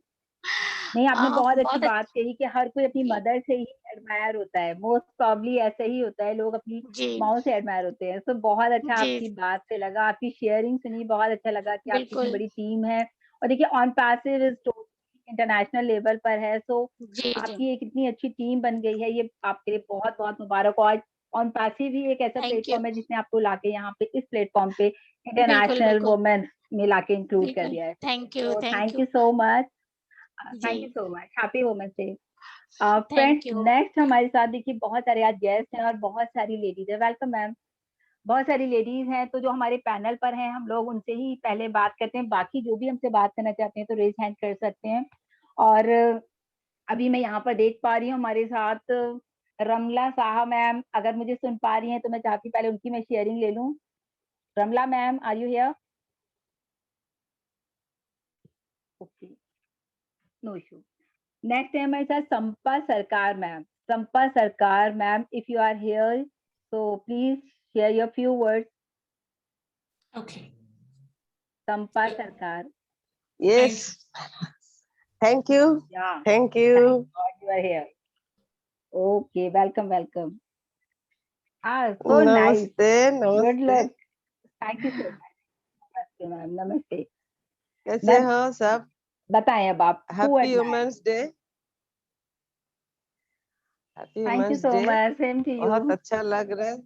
Speaker 1: नहीं, आपने बहुत अच्छी
Speaker 8: बहुत
Speaker 1: बात कही कि हर कोई अपनी मदर से ही एडमायर होता है, मोस्ट प्रॉब्ली ऐसा ही होता है, लोग अपनी माओ से एडमायर होते हैं। तो बहुत अच्छा आपकी बात से लगा, आपकी शेयरिंग सुनी, बहुत अच्छा लगा कि आपकी इतनी बड़ी टीम है। और देखिए ऑन पैसिव इंटरनेशनल लेवल पर है, सो आपकी एक इतनी अच्छी टीम बन गई है, ये आपके लिए बहुत बहुत मुबारक। और ऑन पैसिव ही एक ऐसा प्लेटफॉर्म है जिसने आपको लाके यहाँ पे इस प्लेटफॉर्म पे इंटरनेशनल वुमेन में लाके इंक्लूड कर दिया है।
Speaker 8: Thank
Speaker 1: you so much, thank you so much, happy women's day. Friends next हमारे साथ देखिए बहुत सारे आज गेस्ट हैं और बहुत सारी लेडीज है। Welcome ma'am. बहुत सारी लेडीज हैं, तो जो हमारे पैनल पर हैं हम लोग उनसे ही पहले बात करते हैं, बाकी जो भी हमसे बात करना चाहते हैं तो रेज हैंड कर सकते हैं। और अभी मैं यहाँ पर देख पा रही हूँ हमारे साथ रमला साहा मैम, अगर मुझे सुन पा रही हैं तो मैं चाहती पहले उनकी मैं शेयरिंग ले लूँ। Ramla ma'am are you here? Okay, no issue. Next है हमारे साथ Sampa Sarkar ma'am. Sampa Sarkar ma'am, if you are here so please share your few words.
Speaker 5: Okay.
Speaker 1: Sampa Sarkar.
Speaker 10: Yes. Thank you.
Speaker 1: Yeah.
Speaker 10: Thank you.
Speaker 1: Thank God you are here. Okay, welcome, welcome. So nice.
Speaker 10: नमस्ते।
Speaker 1: Good luck. Thank you so much. नमस्ते ma'am, नमस्ते।
Speaker 10: कैसे हो सब?
Speaker 1: बताएं अब आप।
Speaker 10: Happy women's day.
Speaker 1: Thank you so much, same to you.
Speaker 10: बहुत अच्छा लग रहा है।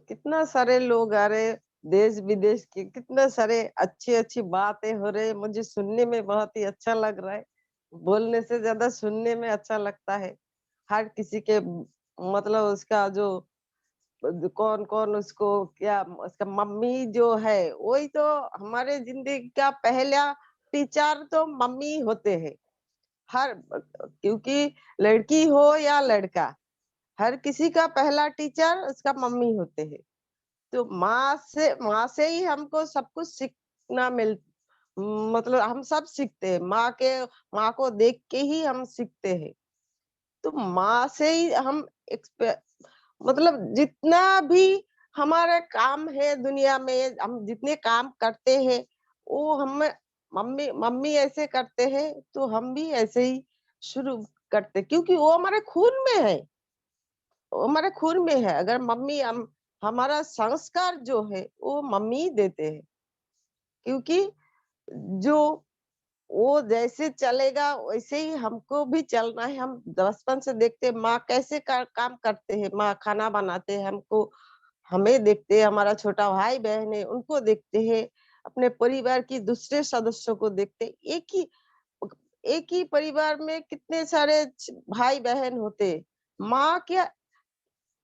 Speaker 10: कितना सारे लोग आ रहे, देश विदेश के कितना सारे अच्छी बातें हो रहे, मुझे सुनने में बहुत ही अच्छा लग रहा है। बोलने से ज्यादा सुनने में अच्छा लगता है। हर किसी के मतलब उसका जो कौन कौन उसको क्या, उसका मम्मी जो है वही तो हमारे जिंदगी का पहला टीचर तो मम्मी होते हैं। हर क्योंकि लड़की हो या लड़का, हर किसी का पहला टीचर उसका मम्मी होते हैं। तो माँ से ही हमको सब कुछ सीखना मतलब हम सब सीखते हैं। माँ को देख के ही हम सीखते हैं। तो माँ से ही हम मतलब जितना भी हमारा काम है दुनिया में, हम जितने काम करते हैं वो हमें मम्मी मम्मी ऐसे करते हैं तो हम भी ऐसे ही शुरू करते, क्योंकि वो हमारे खून में है, वो हमारे खून में है। अगर मम्मी हमारा संस्कार जो है वो मम्मी ही देते हैं, क्योंकि जो वो जैसे चलेगा वैसे ही हमको भी चलना है। हम बचपन से देखते हैं माँ कैसे काम करते हैं, माँ खाना बनाते हैं, हमको हमें देखते हैं, हमारा छोटा भाई बहन है उनको देखते हैं, अपने परिवार की दूसरे सदस्यों को देखते हैं। एक ही परिवार में कितने सारे भाई बहन होते, माँ क्या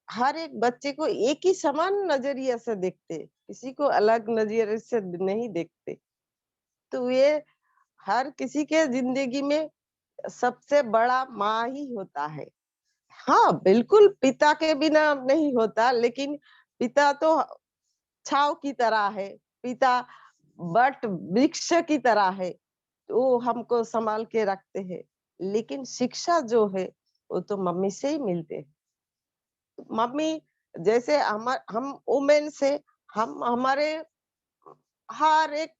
Speaker 10: हर एक बच्चे को एक ही समान नजरिया से देखते, किसी को अलग नजरिए से नहीं देखते। तो ये हर किसी के जिंदगी में सबसे बड़ा माँ ही होता है। हाँ बिल्कुल पिता के बिना नहीं होता, लेकिन पिता तो छाव की तरह है, पिता बट वृक्ष की तरह है, वो हमको संभाल के रखते हैं। लेकिन शिक्षा जो है वो तो मम्मी से ही मिलते है। मम्मी जैसे हम वुमेन से हम हमारे हर एक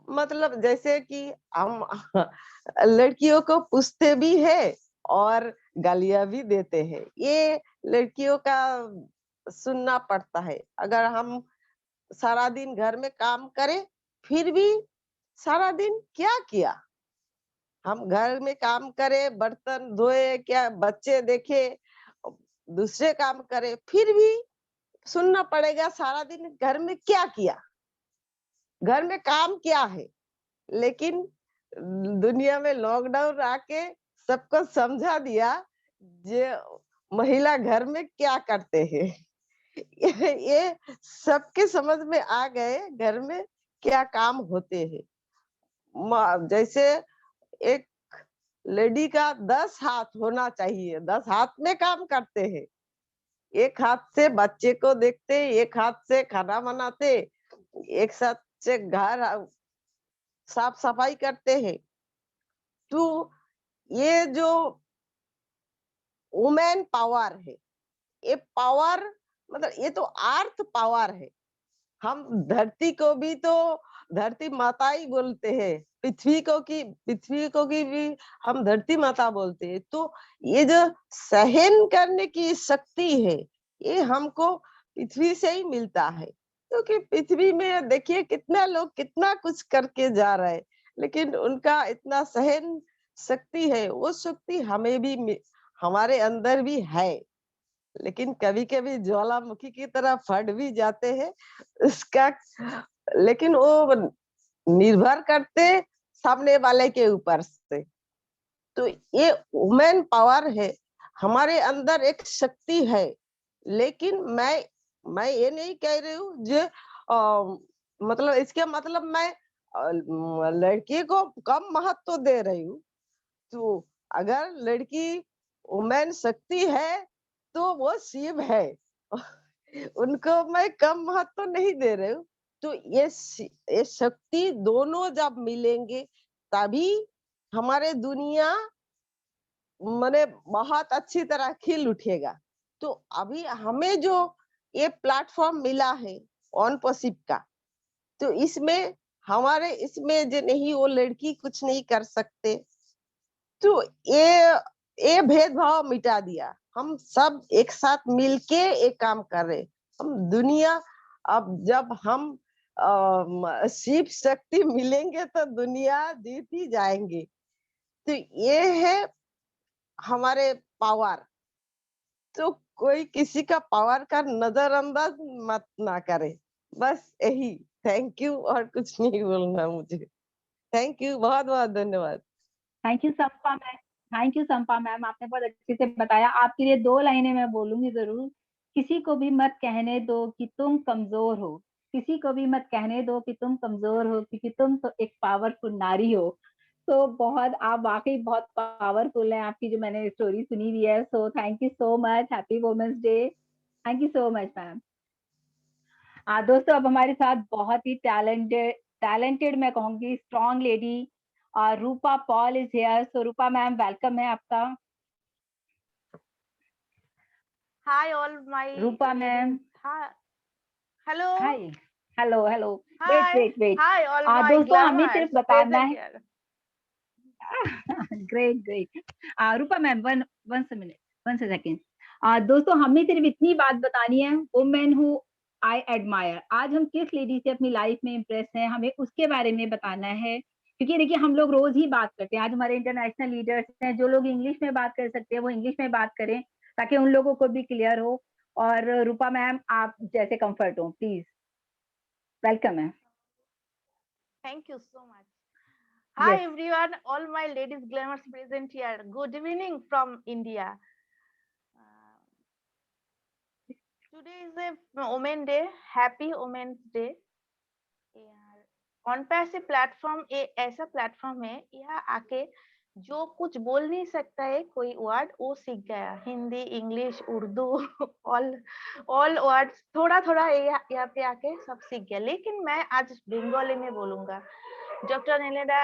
Speaker 10: मतलब जैसे कि हम लड़कियों को पूछते भी है और गालियां भी देते हैं, ये लड़कियों का सुनना पड़ता है। अगर हम सारा दिन घर में काम करें फिर भी सारा दिन क्या किया, हम घर में काम करें, बर्तन धोए, क्या बच्चे देखे, दूसरे काम करे, फिर भी सुनना पड़ेगा सारा दिन घर में क्या किया, घर में काम क्या है। लेकिन दुनिया में लॉकडाउन आके सबको समझा दिया जो महिला घर में क्या करते हैं। ये सबके समझ में आ गए घर में क्या काम होते हैं। जैसे एक लेडी का 10 हाथ होना चाहिए, 10 हाथ में काम करते हैं। एक हाथ से बच्चे को देखते, एक हाथ से खाना बनाते, एक हाथ से घर साफ सफाई करते हैं। तो ये जो वुमेन पावर है, ये पावर मतलब ये तो अर्थ पावर है। हम धरती को भी तो धरती माता ही बोलते हैं, पृथ्वी को की भी हम धरती माता बोलते हैं। तो ये जो सहन करने की शक्ति है ये हमको पृथ्वी से ही मिलता है, क्योंकि पृथ्वी में देखिए कितना लोग कितना कुछ करके जा रहे हैं, लेकिन उनका इतना सहन शक्ति है, वो शक्ति हमें भी हमारे अंदर भी है। लेकिन कभी कभी ज्वालामुखी की तरह फट भी जाते हैं उसका, लेकिन वो निर्भर करते सामने वाले के ऊपर से। तो ये वुमेन पावर है, हमारे अंदर एक शक्ति है। लेकिन मैं ये नहीं कह रही हूँ जो मतलब इसके मतलब मैं लड़की को कम महत्व दे रही हूँ। तो अगर लड़की वुमेन शक्ति है तो वो शिव है। उनको मैं कम महत्व नहीं दे रही हूँ। तो ये शक्ति दोनों जब मिलेंगे तभी हमारे दुनिया माने बहुत अच्छी तरह खिल उठेगा। तो अभी हमें जो ये प्लेटफॉर्म मिला है ऑनपोसिप का, तो इसमें हमारे इसमें जो नहीं वो लड़की कुछ नहीं कर सकते, तो ये भेदभाव मिटा दिया। हम सब एक साथ मिलके एक काम कर रहे। हम दुनिया अब जब हम शिव शक्ति मिलेंगे तो दुनिया जीत ही जाएंगे। तो ये है हमारे पावर। तो कोई किसी का पावर का नजरअंदाज मत ना करे, बस यही। थैंक यू, और कुछ नहीं बोलना मुझे। थैंक यू, बहुत बहुत धन्यवाद।
Speaker 1: Thank you Sampa ma'am, thank you Sampa ma'am, आपने बहुत अच्छे से बताया। आपके लिए 2 लाइनें मैं बोलूंगी जरूर। किसी को भी मत कहने दो कि तुम कमजोर हो, किसी को भी मत कहने दो कि तुम कमजोर हो, क्योंकि तुम तो एक पावरफुल नारी हो। तो बहुत आप वाकई बहुत पावरफुल हैं, आपकी जो मैंने स्टोरी सुनी हुई है। So thank you so much, happy women's day. Thank you so much ma'am. दोस्तों अब हमारे साथ बहुत ही टैलेंटेड मैं कहूंगी strong lady Rupa Paul is here. So Rupa ma'am welcome है आपका।
Speaker 9: Hi all my
Speaker 1: Rupa ma'am,
Speaker 9: Hi. Hello.
Speaker 1: Hi hello wait
Speaker 9: Hi, all my
Speaker 1: दोस्तों हमें
Speaker 9: glamours
Speaker 1: सिर्फ बताना
Speaker 9: present
Speaker 1: है
Speaker 9: here.
Speaker 1: Great Rupa ma'am one second दोस्तों हमें सिर्फ इतनी बात बतानी है, वुमेन हु आई एडमायर। आज हम किस लेडी से अपनी लाइफ में इम्प्रेस हैं, हमें उसके बारे में बताना है, क्योंकि देखिए हम लोग रोज ही बात करते हैं। आज हमारे इंटरनेशनल लीडर्स हैं, जो लोग इंग्लिश में बात कर सकते हैं वो इंग्लिश में बात करें ताकि उन लोगों को भी क्लियर हो। और रूपा मैम आप जैसे कंफर्ट हो, प्लीज वेलकम है।
Speaker 9: Thank you so much. Hi
Speaker 1: Yes.
Speaker 9: everyone, all my ladies glamours present here. Good evening from India. Today is a Women Day. Happy Women's Day. On passive platform ऐसा platform है, यहाँ आके जो कुछ बोल नहीं सकता है कोई वर्ड वो सीख गया। Hindi, English, Urdu all words थोड़ा थोड़ा यहाँ पे आके सब सीख गया। लेकिन मैं आज बंगाली में बोलूंगा। डॉक्टर नीलेदा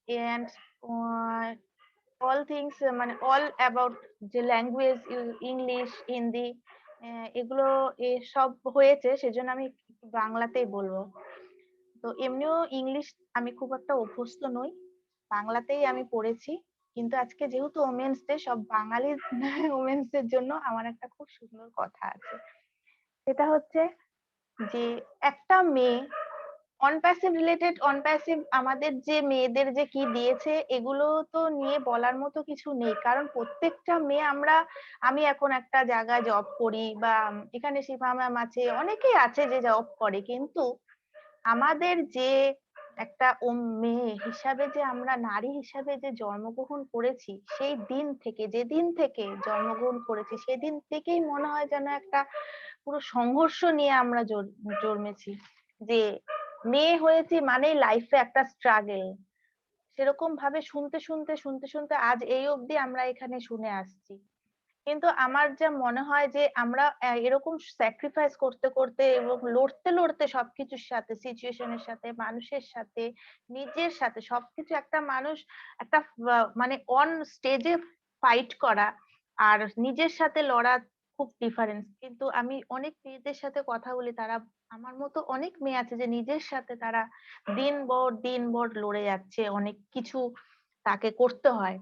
Speaker 9: एंड ऑल थिंग्स মানে অল অ্যাবাউট যে ল্যাঙ্গুয়েজ ইংলিশ, হিন্দি এগুলো সব হয়েছে, সেজন্য আমি বাংলাতেই বলবো। তো এমনিও ইংলিশ আমি খুব একটা অভ্যস্ত নই, বাংলাতেই আমি পড়েছি। কিন্তু আজকে যেহেতু ওমেন্স ডে, সব বাঙালি ওমেন্স এর জন্য আমার একটা খুব সুন্দর কথা আছে। সেটা হচ্ছে যে একটা মেয়ে অনপ্যাসিভ রিলেটেড, অনপ্যাসিভ আমাদের যে মেয়েদের যে কি দিয়েছে এগুলো তো নিয়ে বলার মতো কিছু নেই। কারণ প্রত্যেকটা মেয়ে আমি এখন একটা জায়গায় জব করি, বা এখানে শিফা ম্যাম আছে, অনেকেই আছে যে জব করে, কিন্তু আমাদের যে একটা মেয়ে হিসাবে যে আমরা নারী হিসাবে যে জন্মগ্রহণ করেছি, সেই দিন থেকে, যেদিন থেকে জন্মগ্রহণ করেছি সেদিন থেকেই মনে হয় যেন একটা পুরো সংঘর্ষ নিয়ে আমরা জন্মেছি। যে মেয়ে হয়েছি মানে লাইফে একটা স্ট্রাগল, সেরকম ভাবে শুনতে শুনতে আজ এই অবধি আমরা এখানে শুনে আসছি। কিন্তু আমার যা মনে হয় যে আমরা এরকম স্যাক্রিফাইস করতে করতে এবং লড়তে সবকিছুর সাথে, সিচুয়েশনের সাথে, মানুষের সাথে, নিজের সাথে, সবকিছু, একটা মানুষ একটা মানে অন স্টেজে ফাইট করা আর নিজের সাথে লড়া খুব ডিফারেন্স। কিন্তু আমি অনেক মেয়েদের সাথে কথা বলি, তারা আমার মতো অনেক মেয়ে আছে যে নিজের সাথে তারা দিন ভর লড়ে যাচ্ছে, অনেক কিছু তাকে করতে হয়।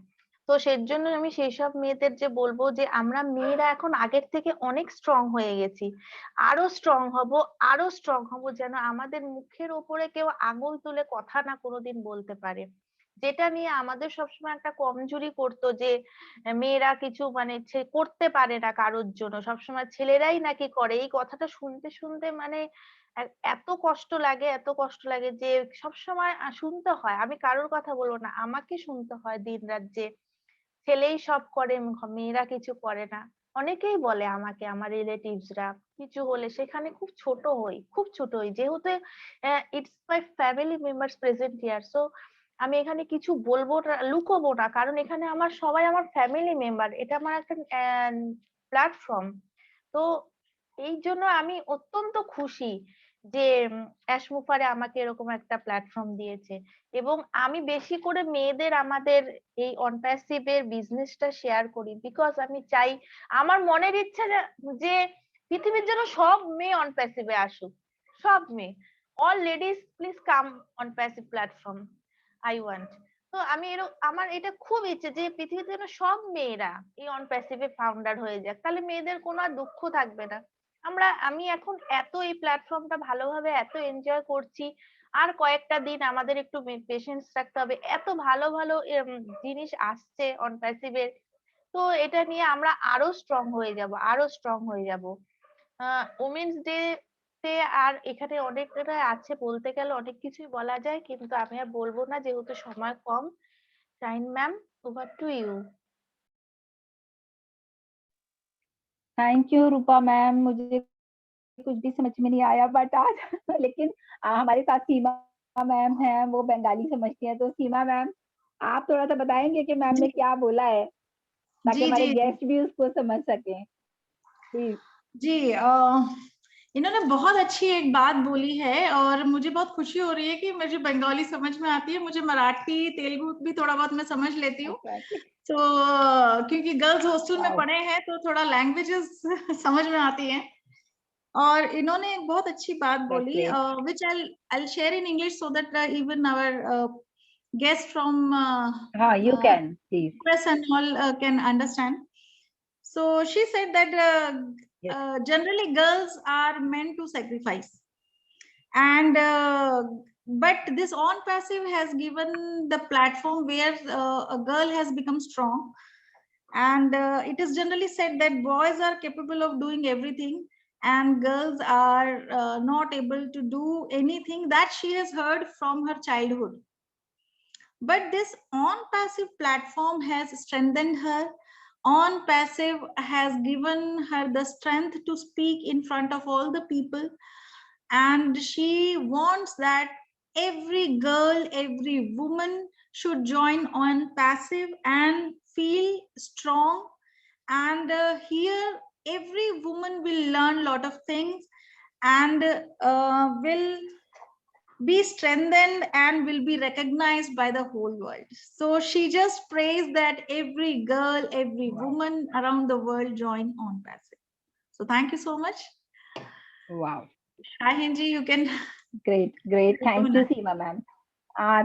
Speaker 9: তো সেই জন্য আমি সেই সব মেয়েদের যে বলবো যে আমরা মেয়েরা এখন আগের থেকে অনেক স্ট্রং হয়ে গেছি, আরো স্ট্রং হব যেন আমাদের মুখের উপরে কেউ আঙুল তুলে কথা না কোনোদিন বলতে পারে। যেটা নিয়ে আমাদের সবসময় একটা কমজোরি করতো যে মেয়েরা কিছু মানে করতে পারে না কারোর জন্য, সবসময় ছেলেরাই নাকি করে। এই কথাটা শুনতে মানে এত কষ্ট লাগে যে সবসময় শুনতে হয়। আমি কারোর কথা বলবো না, আমাকে শুনতে হয় দিনরাত যে ছেলেই সব করে, মেয়েরা কিছু করে না। অনেকেই বলে আমাকে, আমার রিলেটিভসরা, কিছু হলে সেখানে খুব ছোট হই যেহেতু it's my family members present here. So আমি এখানে কিছু বলবো না, লুকোবো না, কারণ এখানে সবাই আমার ফ্যামিলি মেম্বার, এটা আমার একটা প্ল্যাটফর্ম। তো এই জন্য আমি অত্যন্ত খুশি যে অ্যাশমুফারে আমাকে এরকম একটা প্ল্যাটফর্ম দিয়েছে, এবং আমি বেশি করে মেয়েদের আমাদের এই অনপ্যাসিভের বিজনেসটা শেয়ার করি, বিকজ আমি চাই, আমার মনের ইচ্ছা যে পৃথিবীর জন্য সব মেয়ে অনপ্যাসিভে আসুক, সব মেয়ে, all ladies please come on passive platform, I want. তো আমার এটা খুব ইচ্ছে যে পৃথিবীর জন্য সব মেয়েরা এই অনপ্যাসিভে ফাউন্ডার হয়ে যাক, তাহলে মেয়েদের কোনো আর দুঃখ থাকবে না। আমি এখন এত এই প্ল্যাটফর্মটা ভালোভাবে এত এনজয় করছি, আর কয়েকটা দিন আমাদের একটু পেশেন্স রাখতে হবে, এত ভালো ভালো জিনিস আসছে অনপ্যাসিভের। তো এটা নিয়ে আমরা আরো স্ট্রং হয়ে যাব। ওমেন্স ডে তে আর এখানে অনেকটা আছে, বলতে গেলে অনেক কিছুই বলা যায়, কিন্তু আমি আর বলবো না যেহেতু সময় কম। Shaheen ma'am, over to you.
Speaker 1: Thank you Rupa ma'am, मुझे कुछ भी समझ में नहीं आया बट आज लेकिन हमारे साथ सीमा मैम हैं, वो बंगाली समझती हैं। तो सीमा मैम आप थोड़ा सा बताएंगे कि मैम ने क्या बोला है ताकि हमारे गेस्ट भी उसको समझ सकें, प्लीज।
Speaker 4: जी, इन्होंने बहुत अच्छी एक बात बोली है और मुझे बहुत खुशी हो रही है कि मुझे बंगाली समझ में आती है, मुझे मराठी तेलुगु भी थोड़ा बहुत मैं समझ लेती हूँ। तो क्योंकि गर्ल्स हॉस्टल में पढ़े हैं तो थोड़ा लैंग्वेजेस समझ में आती हैं। और इन्होंने एक बहुत अच्छी बात बोली,
Speaker 1: great.
Speaker 4: which I'll share in English so that even our guests from
Speaker 1: You can, please.
Speaker 4: US and all can understand. So she said that
Speaker 1: Yes.
Speaker 4: generally girls are meant to sacrifice, and but this on passive has given the platform where a girl has become strong, and it is generally said that boys are capable of doing everything and girls are not able to do anything. That she has heard from her childhood, but this on passive platform has strengthened her. On passive has given her the strength to speak in front of all the people, and she wants that every girl, every woman should join on passive and feel strong. And here every woman will learn a lot of things and will be strengthened and will be recognized by the whole world. So she just prays that every girl, every woman around the world join on passive. So thank you so much.
Speaker 1: Wow.
Speaker 4: Shahin ji, you can.
Speaker 1: Great. Thank you, Seema ma'am.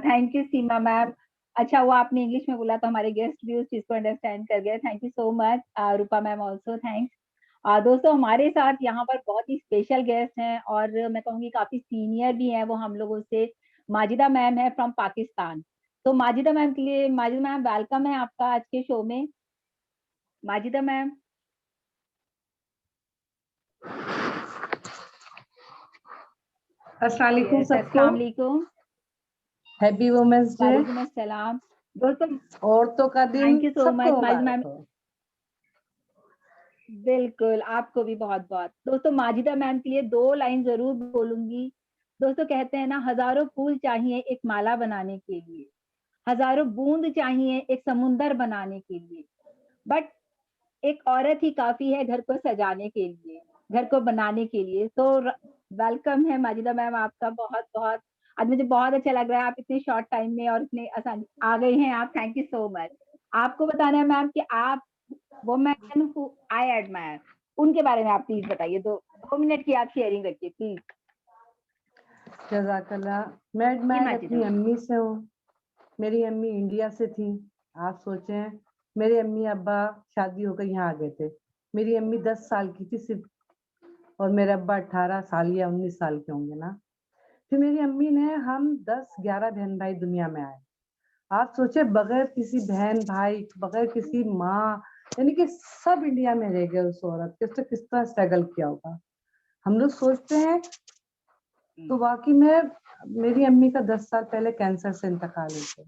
Speaker 1: Thank you, Seema ma'am. अच्छा, वो आपने English में बोला तो हमारे guest भी उस चीज को अंडरस्टैंड कर गए. Thank you so much. Rupa ma'am also thanks. दोस्तों, हमारे साथ यहाँ पर बहुत ही स्पेशल गेस्ट हैं और मैं कहूँगी काफी सीनियर भी हैं वो हम लोगों से. माजिदा मैम है फ्रॉम पाकिस्तान. तो माजिदा मैम के लिए, माजिदा मैम वेलकम है आपका आज के शो में. माजिदा मैम.
Speaker 11: अस्सलाम वालेकुम सबको.
Speaker 1: अस्सलाम वालेकुम.
Speaker 11: Happy women's day.
Speaker 1: वालेकुम अस्सलाम. दोस्तों,
Speaker 11: औरतों का दिन
Speaker 1: थैंक यू सो मच
Speaker 11: सबको
Speaker 1: माजिदा मैम.
Speaker 11: मुबारक हो.
Speaker 1: बिल्कुल, आपको भी बहुत बहुत. दोस्तों, माजिदा मैम के लिए 2 लाइन जरूर बोलूंगी. दोस्तों, कहते हैं ना, हजारों फूल चाहिए एक माला बनाने के लिए, हजारों बूंद चाहिए एक समुंदर बनाने के लिए, बट एक औरत ही काफी है घर को सजाने के लिए, घर को बनाने के लिए. तो वेलकम है माजिदा मैम आपका बहुत बहुत. आज मुझे बहुत अच्छा लग रहा है आप इतने शॉर्ट टाइम में और इतने आसान आ गई हैं आप. Thank you so much. आपको बताना है मैम कि आप वुमेन हु आई एडमायर, उनके बारे में आप प्लीज बताइए. 2 मिनट की आप शेयरिंग रखिए प्लीज.
Speaker 11: जज़ाकल्लाह. मैं एडमायर अपनी अम्मी से हूँ. मेरी अम्मी इंडिया से थी. आप सोचें, मेरे अम्मी अब्बा शादी होकर यहाँ आ गए थे. मेरी अम्मी 10 साल की थी सिर्फ, और मेरे अब्बा 18 साल या 19 साल के होंगे ना. फिर मेरी अम्मी ने हम 10-11 बहन भाई दुनिया में आए. आप सोचे, बगैर किसी बहन भाई, बगैर किसी माँ, यानी कि सब इंडिया में रह गए. उस औरत के किस तरह स्ट्रगल किया होगा हम लोग सोचते हैं. तो वाकई में मेरी अम्मी का 10 साल पहले कैंसर से इंतकाल हो गया,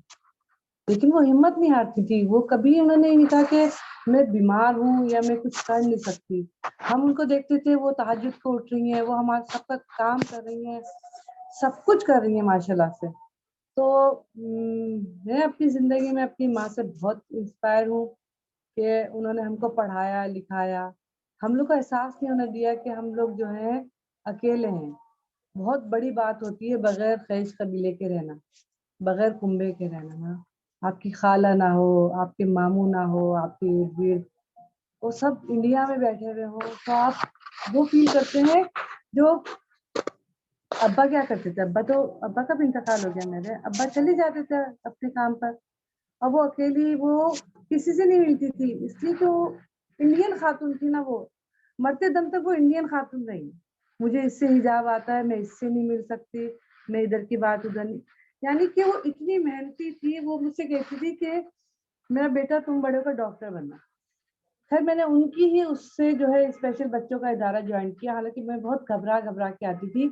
Speaker 11: लेकिन वो हिम्मत नहीं हारती थी. वो कभी उन्होंने नहीं कहा कि मैं बीमार हूँ या मैं कुछ कर नहीं सकती. हम उनको देखते थे, वो तहज्जुद को उठ रही हैं, वो हमारे सबका काम कर रही हैं, सब कुछ कर रही हैं माशाल्लाह से. तो मैं अपनी जिंदगी में अपनी माँ से बहुत इंस्पायर हूँ कि उन्होंने हमको पढ़ाया लिखाया. हम लोग को एहसास नहीं होने दिया कि हम लोग जो है अकेले हैं. बहुत बड़ी बात होती है बगैर ख़ैश कबीले के रहना, बगैर कुंबे के रहना ना. आपकी खाला ना हो, आपके मामू ना हो, आपके इर्द गिर्द वो सब इंडिया में बैठे हुए हो, तो आप वो फील करते हैं. जो अब्बा क्या करते थे, अब्बा का भी इंतकाल हो गया. मेरे अब्बा चले जाते थे अपने काम पर, और वो अकेली, वो किसी से नहीं मिलती थी, इसलिए कि वो इंडियन खातून थी ना. वो मरते दम तक वो इंडियन खातून रही. मुझे इससे हिजाब आता है, मैं इससे नहीं मिल सकती, मैं इधर की बात उधर नहीं. यानी कि वो इतनी मेहनती थी. वो मुझसे कहती थी कि मेरा बेटा तुम बड़े होकर डॉक्टर बनना. खैर मैंने उनकी ही उससे जो है स्पेशल बच्चों का इदारा ज्वाइन किया. हालांकि मैं बहुत घबरा के आती थी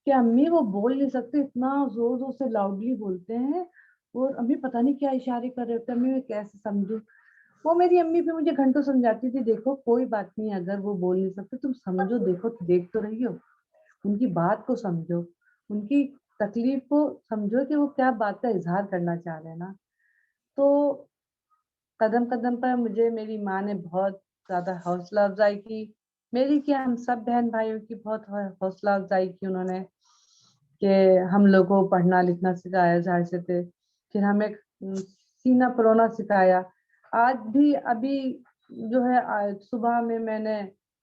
Speaker 11: कि अम्मी वो बोल नहीं सकते, इतना जोर जोर से लाउडली बोलते हैं, और अम्मी पता नहीं क्या इशारे कर रहे होते हैं, अम्मी मैं कैसे समझूं. वो मेरी अम्मी फिर मुझे घंटों समझाती थी, देखो कोई बात नहीं, अगर वो बोल नहीं सकते तुम समझो, देखो देख तो रही हो, उनकी बात को समझो, उनकी तकलीफ को समझो कि वो क्या बात का इजहार करना चाह रहे हैं ना. तो कदम कदम पर मुझे मेरी माँ ने बहुत ज्यादा हौसला अफजाई की. मेरी क्या, हम सब बहन भाइयों की बहुत हौसला अफजाई की उन्होंने, कि हम लोग को पढ़ना लिखना सिखाया जाहिर से थे. फिर हमें सीना परोना सिखाया. आज भी अभी जो है सुबह में मैंने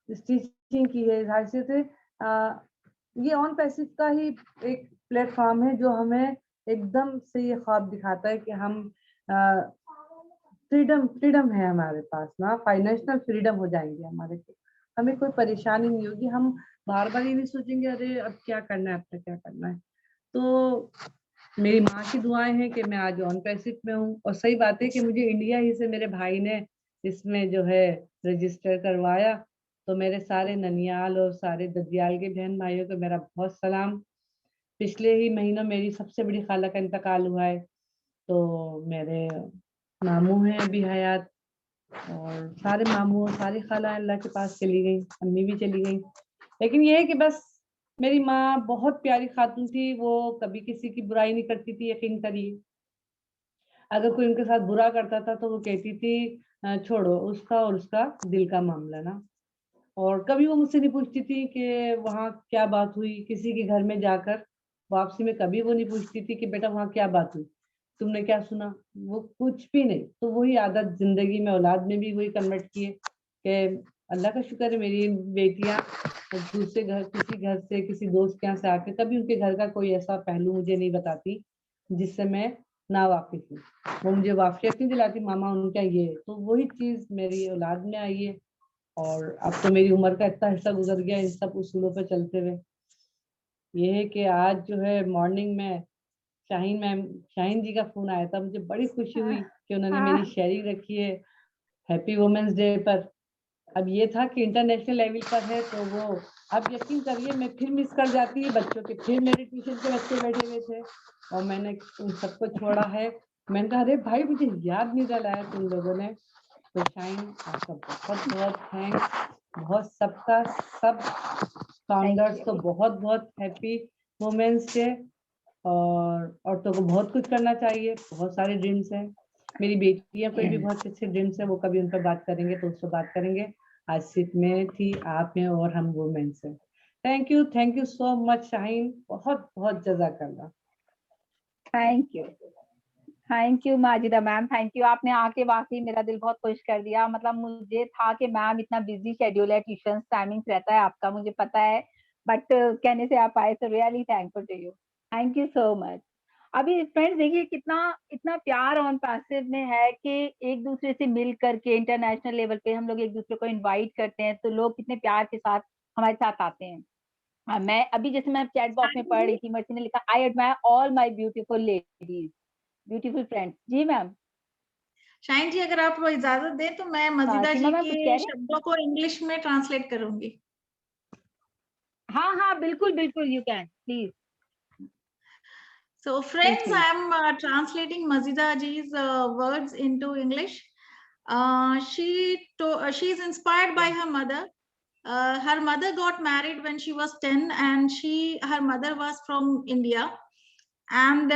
Speaker 11: स्टिचिंग की है जाहिर से थे, ये ऑन पैसिव का ही एक प्लेटफॉर्म है जो हमें एकदम से ये ख्वाब दिखाता है कि हम फ्रीडम है हमारे पास ना, फाइनेंशियल फ्रीडम हो जाएंगे हमारे को, हमें कोई परेशानी नहीं होगी, हम बार बार ये नहीं सोचेंगे अरे अब क्या करना है, अब क्या करना है। तो मेरी माँ की दुआएं हैं कि मैं आज ऑन पैसिव में हूँ। और सही बात है कि मुझे इंडिया ही से मेरे भाई ने इसमें जो है रजिस्टर करवाया, तो मेरे सारे ननियाल और सारे ददियाल के बहन भाइयों को मेरा बहुत सलाम। पिछले ही महीनों मेरी सबसे बड़ी खाला का इंतकाल हुआ है, तो मेरे मामू हैं अभी हयात, और सारे मामू सारी खाला अल्लाह के पास चली गई, अम्मी भी चली गई। लेकिन ये है कि बस मेरी माँ बहुत प्यारी खातून थी, वो कभी किसी की बुराई नहीं करती थी, यकीन करिए। अगर कोई उनके साथ बुरा करता था तो वो कहती थी छोड़ो, उसका और उसका दिल का मामला ना। और कभी वो मुझसे नहीं पूछती थी कि वहाँ क्या बात हुई, किसी के घर में जाकर वापसी में कभी वो नहीं पूछती थी कि बेटा वहाँ क्या बात हुई, तुमने क्या सुना, वो कुछ भी नहीं। तो वही आदत जिंदगी में औलाद में भी वही कन्वर्ट किए कि अल्लाह का शुक्र है मेरी बेटियां दूसरे घर, किसी घर से, किसी दोस्त के यहाँ से आके कभी उनके घर का कोई ऐसा पहलू मुझे नहीं बताती जिससे मैं ना वाकिफ हूँ। वो मुझे वाकिफियत नहीं दिलाती मामा उनका ये, तो वही चीज मेरी औलाद में आई है। और अब तो मेरी उम्र का इतना हिस्सा गुजर गया इन सब उसूलों पे चलते हुए। ये है कि आज जो है मॉर्निंग में शाहीन जी का फोन आया था, मुझे बड़ी खुशी हुई कि उन्होंने मेरी शेयरिंग रखी है हैप्पी वुमेन्स डे पर। अब ये था कि इंटरनेशनल लेवल पर है, तो वो अब यकीन करिए मैं फिर मिस कर जाती, बच्चों के फिर मेरे ट्यूशन के बच्चे बैठे हुए थे और मैंने उन सबको छोड़ा है। मैंने कहा अरे भाई मुझे याद नहीं दिलाया तुम लोगों ने। तो शाहीन आपका बहुत बहुत थैंक्स, बहुत सबका सब फाउंडर्स को बहुत बहुत हैप्पी वुमेन्स डे। और औरतों को बहुत कुछ करना चाहिए, बहुत सारे ड्रीम्स हैं। मेरी बेटियां पर भी बहुत अच्छे ड्रीम्स है, वो कभी उन पर बात करेंगे तो उस पर बात करेंगे। आज सिर्फ मैं थी, आप में और हम वुमेन्स हैं। Thank you so much Shaheen, बहुत बहुत जज़ाकल्लाह।
Speaker 1: Thank you Majida ma'am, thank you. आपने आके वाकई मेरा दिल बहुत खुश कर दिया। मतलब मुझे था कि मैम इतना बिजी शेड्यूल है, ट्यूशन टाइमिंग्स रहता है आपका, मुझे पता है, बट कहने से आप आए, तो really thankful to you, thank you so much. अभी फ्रेंड्स देखिए कितना इतना प्यार ऑन पैसिव में है कि एक दूसरे से मिल करके इंटरनेशनल लेवल पे हम लोग एक दूसरे को इनवाइट करते हैं, तो लोग कितने प्यार के साथ हमारे साथ आते हैं। मैं अभी जैसे मैं चैट बॉक्स में पढ़ रही थी, मर्सी ने लिखा I admire all my beautiful ladies, beautiful friends. जी मैम।
Speaker 4: शाहीन जी अगर आप इजाजत दें तो मैं मजीदा जी के शब्दों को इंग्लिश में ट्रांसलेट करूंगी।
Speaker 1: हाँ बिल्कुल बिल्कुल, you can please.
Speaker 4: So friends, I am translating Mazida ji's words into English. She is inspired by her mother. Her mother got married when she was 10 and her mother was from India. And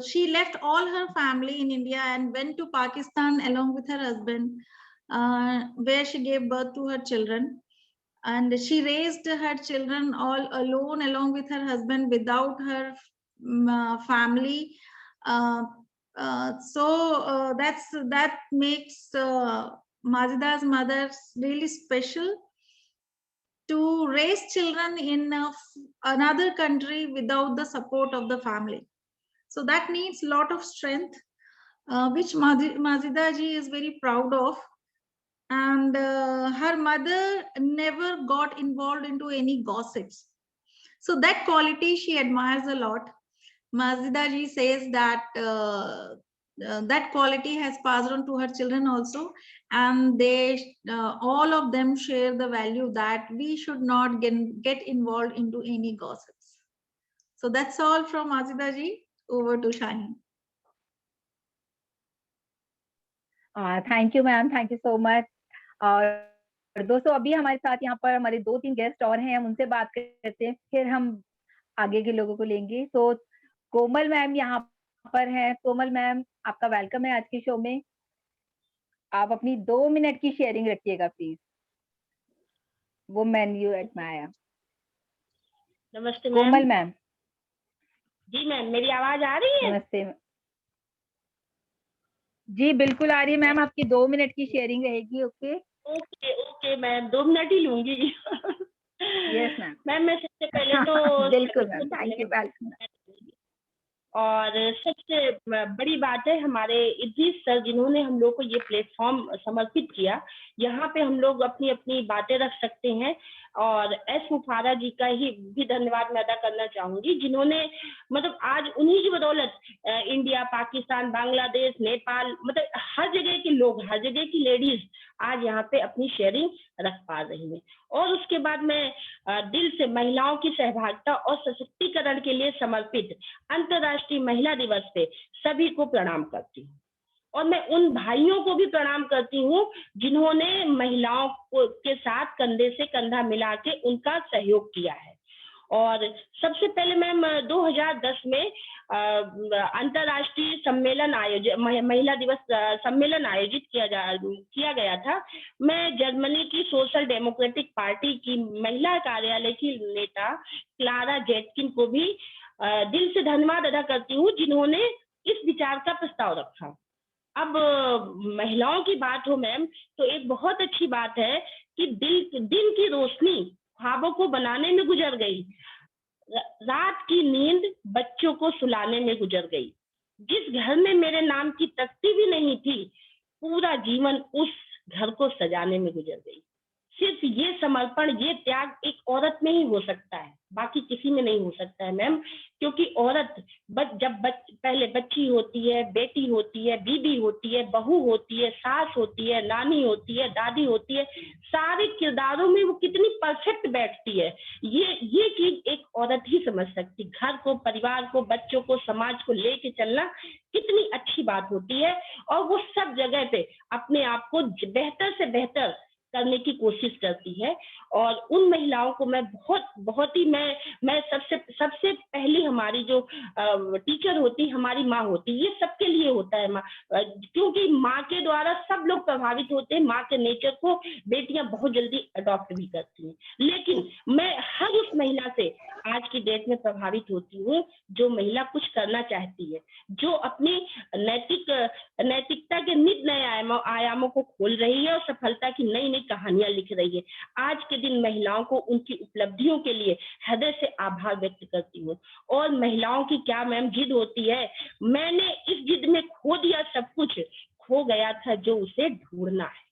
Speaker 4: she left all her family in India and went to Pakistan along with her husband, where she gave birth to her children. And she raised her children all alone along with her husband without her family. So that makes Mazida's mother really special, to raise children in another country without the support of the family. So that needs a lot of strength, which Mazida ji is very proud of. And her mother never got involved into any gossips. So that quality she admires a lot. Mazida ji says that that quality has passed on to her children also, and they all of them share the value that we should not get involved into any gossips. So that's all from Mazida ji. Over to Shahin.
Speaker 1: Thank you ma'am, thank you so much. और दोस्तों अभी हमारे साथ यहाँ पर हमारे 2-3 guest और हैं, हम उनसे बात करते हैं, फिर हम आगे के लोगों को लेंगे। तो कोमल मैम यहाँ पर हैं। कोमल मैम आपका वेलकम है आज के शो में। आप अपनी 2 मिनट की शेयरिंग रखिएगा प्लीज। वो मेन्यू एडमायर।
Speaker 12: नमस्ते
Speaker 1: कोमल मैम।
Speaker 12: जी मैम, मेरी आवाज आ रही है?
Speaker 1: नमस्ते जी, बिल्कुल आ रही है मैम। आपकी 2 मिनट की शेयरिंग रहेगी। ओके
Speaker 12: ओके मैम, 2 मिनट ही लूंगी।
Speaker 1: Yes ma'am.
Speaker 12: मैम मैं सबसे पहले तो
Speaker 1: बिल्कुल मैम, थैंक यू, वेलकम।
Speaker 12: और सबसे बड़ी बात है हमारे इद्रीस सर जिन्होंने हम लोग को ये प्लेटफॉर्म समर्पित किया। यहाँ पे हम लोग अपनी अपनी बातें रख सकते हैं और एस मुफारा जी का ही भी धन्यवाद मैं अदा करना चाहूंगी, जिन्होंने मतलब आज उन्हीं की बदौलत इंडिया, पाकिस्तान, बांग्लादेश, नेपाल, मतलब हर जगह के लोग, हर जगह की लेडीज आज यहाँ पे अपनी शेयरिंग रख पा रही है। और उसके बाद मैं दिल से महिलाओं की सहभागिता और सशक्तिकरण के लिए समर्पित अंतर्राष्ट्रीय महिला दिवस पे सभी को प्रणाम करती हूँ। और मैं उन भाइयों को भी प्रणाम करती हूँ जिन्होंने महिलाओं के साथ कंधे से कंधा मिला के उनका सहयोग किया है। और सबसे पहले मैम 2010 में अंतर्राष्ट्रीय सम्मेलन आयोजित, महिला दिवस सम्मेलन आयोजित किया गया था। मैं जर्मनी की सोशल डेमोक्रेटिक पार्टी की महिला कार्यालय की नेता क्लारा जेटकिन को भी दिल से धन्यवाद अदा करती हूँ, जिन्होंने इस विचार का प्रस्ताव रखा। अब महिलाओं की बात हो मैम, तो एक बहुत अच्छी बात है कि दिन की रोशनी ख्वाबों को बनाने में गुजर गई, रात की नींद बच्चों को सुलाने में गुजर गई। जिस घर में मेरे नाम की तख्ती भी नहीं थी, पूरा जीवन उस घर को सजाने में गुजर गई। सिर्फ ये समर्पण, ये त्याग एक औरत में ही हो सकता है, बाकी किसी में नहीं हो सकता है मैम। क्योंकि औरत पहले बच्ची होती है, बेटी होती है, बीबी होती है, बहू होती है, सास होती है, नानी होती है, दादी होती है, सारे किरदारों में वो कितनी परफेक्ट बैठती है, ये चीज एक औरत ही समझ सकती। घर को, परिवार को, बच्चों को, समाज को लेके चलना कितनी अच्छी बात होती है। और वो सब जगह पे अपने आप को बेहतर से बेहतर करने की कोशिश करती है। और उन महिलाओं को मैं बहुत ही मैं सबसे पहली हमारी जो टीचर होती, हमारी माँ होती, ये सबके लिए होता है माँ, क्योंकि माँ के द्वारा सब लोग प्रभावित होते हैं। माँ के नेचर को बेटियां बहुत जल्दी अडॉप्ट भी करती हैं। लेकिन मैं हर उस महिला से आज की डेट में प्रभावित होती हूँ जो महिला कुछ करना चाहती है, जो अपनी नैतिकता के नित नए आयामों को खोल रही है और सफलता की नई कहानियां लिख रही है। आज के दिन महिलाओं को उनकी उपलब्धियों के लिए हृदय से आभार व्यक्त करती हूँ। और महिलाओं की क्या मैम जिद होती है, मैंने इस जिद में खो दिया सब कुछ, खो गया था जो उसे ढूंढना है।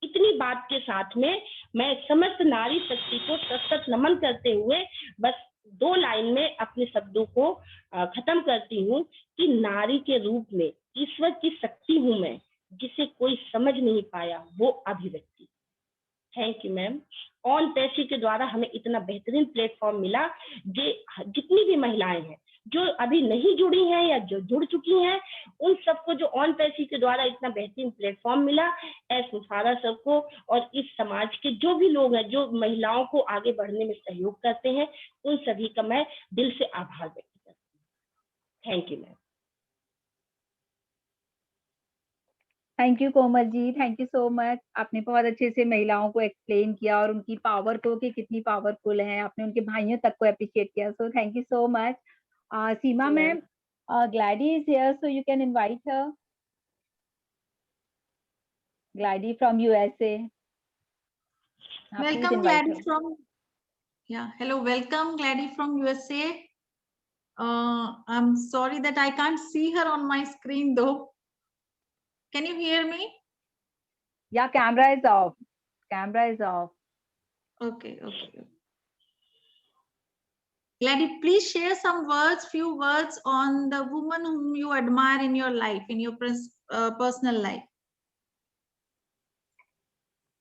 Speaker 12: इतनी बात के साथ में मैं समस्त नारी शक्ति को सशक्त नमन करते हुए बस 2 लाइन में अपने शब्दों को खत्म करती हूँ कि नारी के रूप में ईश्वर की शक्ति हूं मैं, जिसे कोई समझ नहीं पाया वो अभिव्यक्ति। Thank you ma'am. ऑन पैसी के द्वारा हमें इतना बेहतरीन प्लेटफॉर्म मिला, जितनी भी महिलाएं हैं जो अभी नहीं जुड़ी हैं या जो जुड़ चुकी हैं, उन सबको जो ऑन पैसी के द्वारा इतना बेहतरीन प्लेटफॉर्म मिला, एस मुफारा सर को और इस समाज के जो भी लोग हैं जो महिलाओं को आगे बढ़ने में सहयोग करते हैं, उन सभी का मैं दिल से आभार व्यक्त करती हूँ। Thank you ma'am.
Speaker 1: Thank you Komal ji, thank you so much. आपने बहुत अच्छे से महिलाओं को एक्सप्लेन किया और उनकी पावर को कि कितनी पावरफुल है, आपने उनके भाइयों तक को अप्रिशिएट किया, सो thank you so much. Seema ma'am, Glady is here, so you can invite her. Glady from USA.
Speaker 4: Welcome Gladys from, yeah, hello, welcome Gladys from USA. I'm sorry that I can't see her on my screen though. Can you hear me?
Speaker 1: Yeah, camera is off. Camera is off.
Speaker 4: Okay. Gladys, please share some words, few words on the woman whom you admire in your life, in your personal life.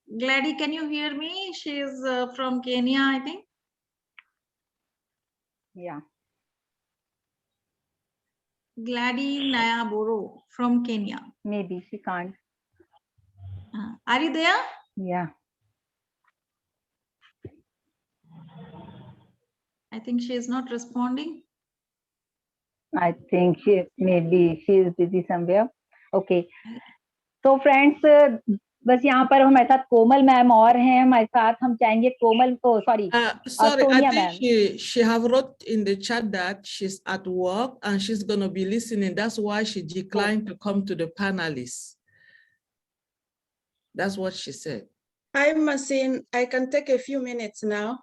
Speaker 4: Gladys, can you hear me? She is from Kenya, I think.
Speaker 1: Yeah.
Speaker 4: Gladys Nayaboro from Kenya.
Speaker 1: Maybe she can't.
Speaker 4: Are you there?
Speaker 1: Yeah.
Speaker 4: I think she is not responding.
Speaker 1: I think maybe she is busy somewhere. Okay. So friends, बस यहाँ पर हमारे साथ कोमल ma'am और हैं हमारे साथ, हम चाहेंगे कोमल को, sorry,
Speaker 7: I think she have wrote in the chat that she's at work and she's going to be listening. That's why she declined to come to the panelists. That's what she said.
Speaker 13: Hi, Masin. I can take a few minutes now.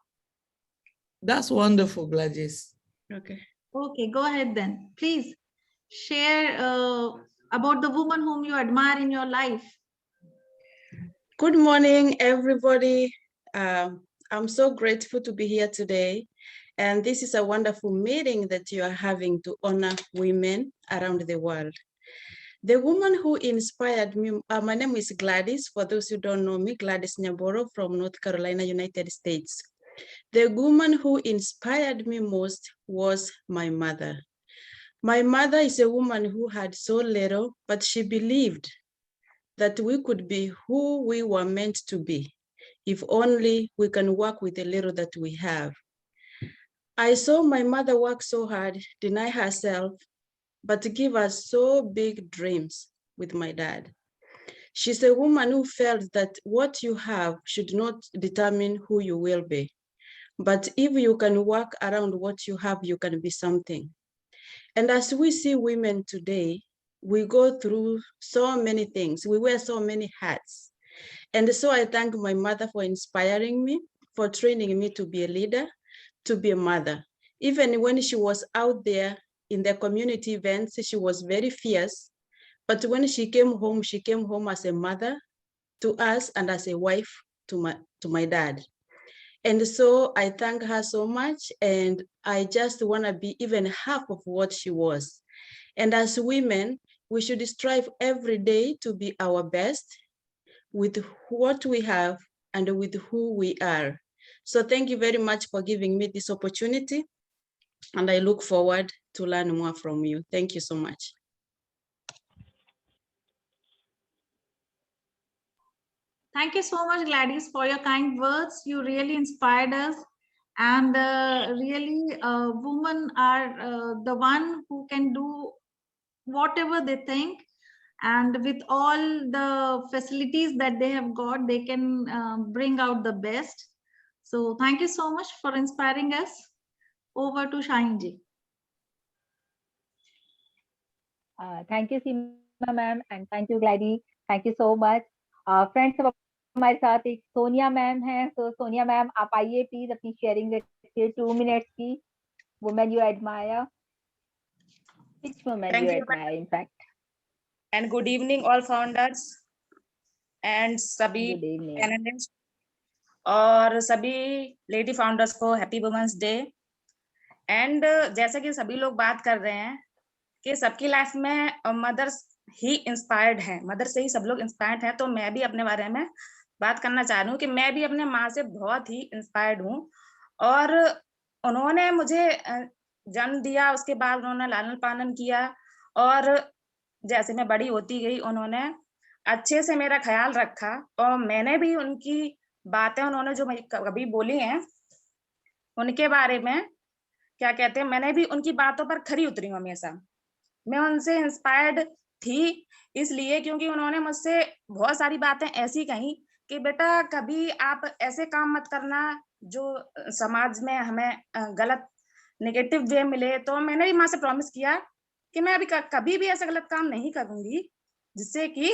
Speaker 7: That's wonderful, Gladys.
Speaker 13: Okay.
Speaker 4: Okay, go ahead then. Please share about the woman whom you admire in your life.
Speaker 13: Good morning, everybody. I'm so grateful to be here today. And this is a wonderful meeting that you are having to honor women around the world. The woman who inspired me, my name is Gladys. For those who don't know me, Gladys Nyaboro from North Carolina, United States. The woman who inspired me most was my mother. My mother is a woman who had so little, but she believed that we could be who we were meant to be, if only we can work with the little that we have. I saw my mother work so hard, deny herself, but to give us so big dreams with my dad. She's a woman who felt that what you have should not determine who you will be. But if you can work around what you have, you can be something. And as we see women today, we go through so many things. We wear so many hats. And so I thank my mother for inspiring me, for training me to be a leader, to be a mother. Even when she was out there in the community events, she was very fierce. But when she came home as a mother to us and as a wife to my dad. And so I thank her so much, and I just want to be even half of what she was. And as women, we should strive every day to be our best with what we have and with who we are. So thank you very much for giving me this opportunity, and I look forward to learn more from you. Thank you so much.
Speaker 4: Thank you so much, Gladys, for your kind words. You really inspired us. And really, women are the one who can do whatever they think. And with all the facilities that they have got, they can bring out the best. So thank you so much for inspiring us. Over to Shaheen ji.
Speaker 1: Thank you, Seema ma'am, and thank you, Gladys. Thank you so much. Friends, हमारे साथ एक Sonia ma'am है. So Sonia ma'am, आप आइए please अपनी sharing रखिए 2 minutes की. Women you admire. Which woman you admire, in fact?
Speaker 14: And good evening, all founders and सभी panelists और सभी लेडी फाउंडर्स को हैप्पी वुमेन्स डे. एंड जैसे कि सभी लोग बात कर रहे हैं कि सबकी लाइफ में मदर्स ही इंस्पायर्ड है, मदर से ही सब लोग इंस्पायर्ड हैं. तो मैं भी अपने बारे में बात करना चाह रही हूँ कि मैं भी अपने माँ से बहुत ही इंस्पायर्ड हूँ. और उन्होंने मुझे जन्म दिया, उसके बाद उन्होंने लालन पालन किया, और जैसे मैं बड़ी होती गई उन्होंने अच्छे से मेरा ख्याल रखा. और मैंने भी उनकी बातें, उन्होंने जो कभी बोली हैं उनके बारे में क्या कहते हैं, मैंने भी उनकी बातों पर खरी उतरी हूँ हमेशा. मैं उनसे इंस्पायर्ड थी इसलिए क्योंकि उन्होंने मुझसे बहुत सारी बातें ऐसी कही कि बेटा कभी आप ऐसे काम मत करना जो समाज में हमें गलत नेगेटिव वे मिले. तो मैंने भी माँ से प्रॉमिस किया कि मैं अभी कभी भी ऐसा गलत काम नहीं करूंगी जिससे कि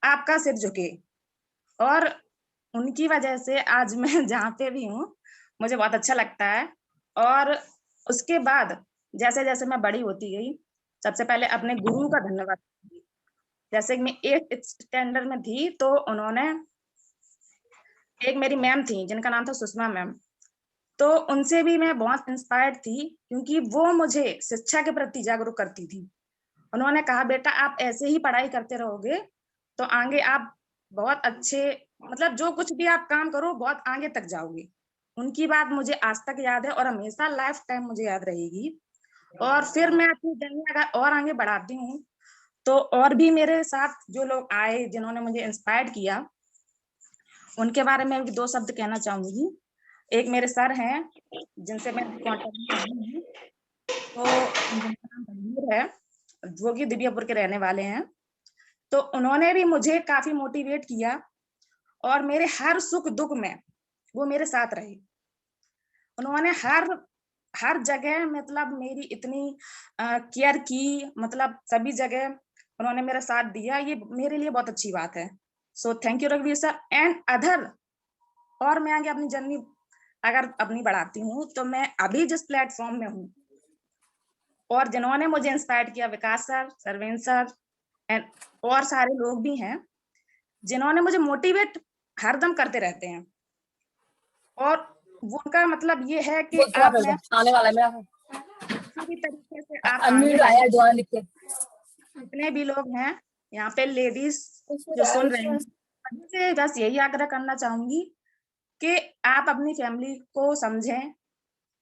Speaker 14: आपका सिर झुके. और उनकी वजह से आज मैं जहाँ पे भी हूँ मुझे बहुत अच्छा लगता है. और उसके बाद जैसे जैसे मैं बड़ी होती गई, सबसे पहले अपने गुरु का धन्यवाद. जैसे मैं 8th स्टैंडर्ड में थी तो उन्होंने, एक मेरी मैम थी जिनका नाम था सुषमा मैम, तो उनसे भी मैं बहुत इंस्पायर्ड थी क्योंकि वो मुझे शिक्षा के प्रति जागरूक करती थी. उन्होंने कहा बेटा आप ऐसे ही पढ़ाई करते रहोगे तो आगे आप बहुत अच्छे, मतलब जो कुछ भी आप काम करो बहुत आगे तक जाओगे. उनकी बात मुझे आज तक याद है और हमेशा लाइफ टाइम मुझे याद रहेगी. और फिर मैं अपनी जर्नी अगर और आगे बढ़ाती हूँ तो और भी मेरे साथ जो लोग आए जिन्होंने मुझे इंस्पायर किया उनके बारे में भी 2 शब्द कहना चाहूंगी. एक मेरे सर हैं जिनसे मैं कांटेक्ट में हूँ, तो उनका नाम बलबीर है जो कि दिव्यापुर के रहने वाले हैं. तो उन्होंने भी मुझे काफी मोटिवेट किया और मेरे हर सुख दुख में वो मेरे साथ रहे. उन्होंने हर जगह मतलब मेरी इतनी केयर की, मतलब सभी जगह उन्होंने मेरा साथ दिया. ये मेरे लिए बहुत अच्छी बात है. सो थैंक यू रघुवीर सर एंड अदर और मैं आगे अपनी जर्नी अगर अपनी बढ़ाती हूँ तो मैं अभी जिस प्लेटफॉर्म में हूँ और जिन्होंने मुझे इंस्पायर किया, विकास सर, सरवेन सर एंड और सारे लोग भी हैं जिन्होंने मुझे मोटिवेट हरदम करते रहते हैं। और उनका मतलब ये है कि आप में
Speaker 15: आने वाला है
Speaker 14: किसी भी तरीके से आप आगे जितने भी लोग हैं यहाँ पे लेडीज जो सुन रहे हैं, से बस यही आग्रह करना चाहूंगी कि आप अपनी फैमिली को समझें,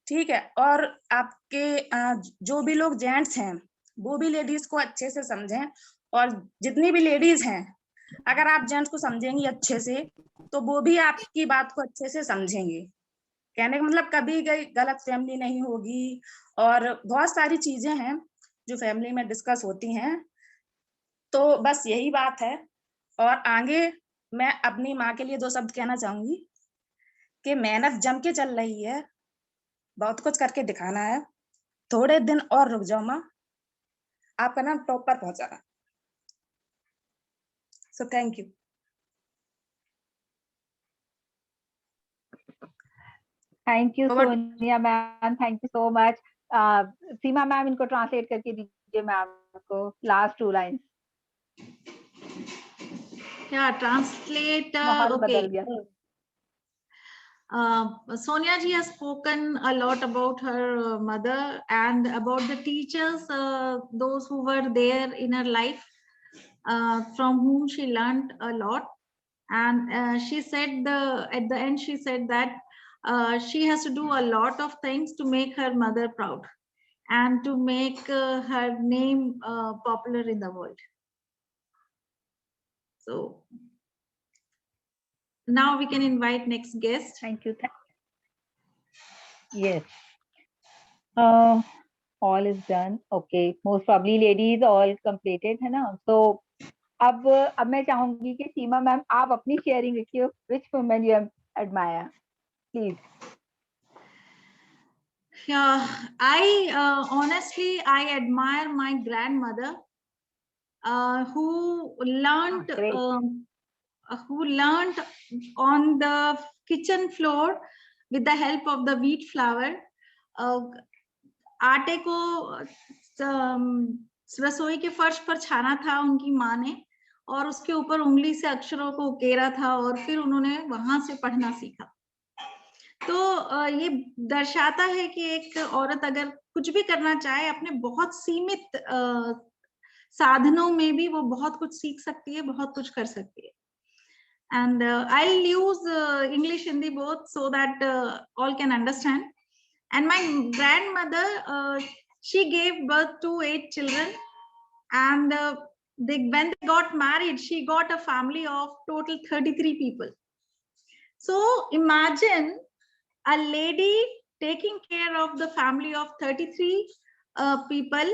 Speaker 14: ठीक है, और आपके जो भी लोग जेंट्स हैं वो भी लेडीज को अच्छे से समझें, और जितनी भी लेडीज हैं अगर आप जेंट्स को समझेंगी अच्छे से तो वो भी आपकी बात को अच्छे से समझेंगे। कहने का मतलब कभी गलत फैमिली नहीं होगी, और बहुत सारी चीजें हैं जो फैमिली में डिस्कस होती हैं। तो बस यही बात है। और आगे मैं अपनी माँ के लिए 2 शब्द कहना चाहूंगी कि मेहनत जम के चल रही है, बहुत कुछ करके दिखाना है, थोड़े दिन और रुक जाओ माँ, आपका नाम टॉप पर पहुंचाना। सो thank you.
Speaker 1: Thank you Sonia ma'am, thank you so much. Seema ma'am इनको ट्रांसलेट करके दीजिए मैम को last 2 lines.
Speaker 4: Yeah, translate. Okay. Sonia ji has spoken a lot about her mother and about the teachers, those who were there in her life, from whom she learned a lot. And she said at the end, she said that she has to do a lot of things to make her mother proud and to make her name popular in the world. So now we can invite next guest.
Speaker 1: Thank you. Yes. All is done. Okay. Most probably ladies all completed है ना? So अब मैं चाहूंगी कि सीमा ma'am आप अपनी sharing रखिए, which women you admire, please.
Speaker 4: Yeah, I honestly I admire my grandmother, who learned on the kitchen floor with the help of the wheat flour. आटे को रसोई के फर्श पर छाना था उनकी माँ ने, और उसके ऊपर उंगली से अक्षरों को उकेरा था, और फिर उन्होंने वहां से पढ़ना सीखा। तो ये दर्शाता है कि एक औरत अगर कुछ भी करना चाहे अपने बहुत सीमित साधनों में भी वो बहुत कुछ सीख सकती है, बहुत कुछ कर सकती है। And I'll use English, Hindi both so that all can understand. And my grandmother, she gave birth to 8 children, and when they got married, she got a family of total 33 people. So imagine a lady taking care of the family of 33 people,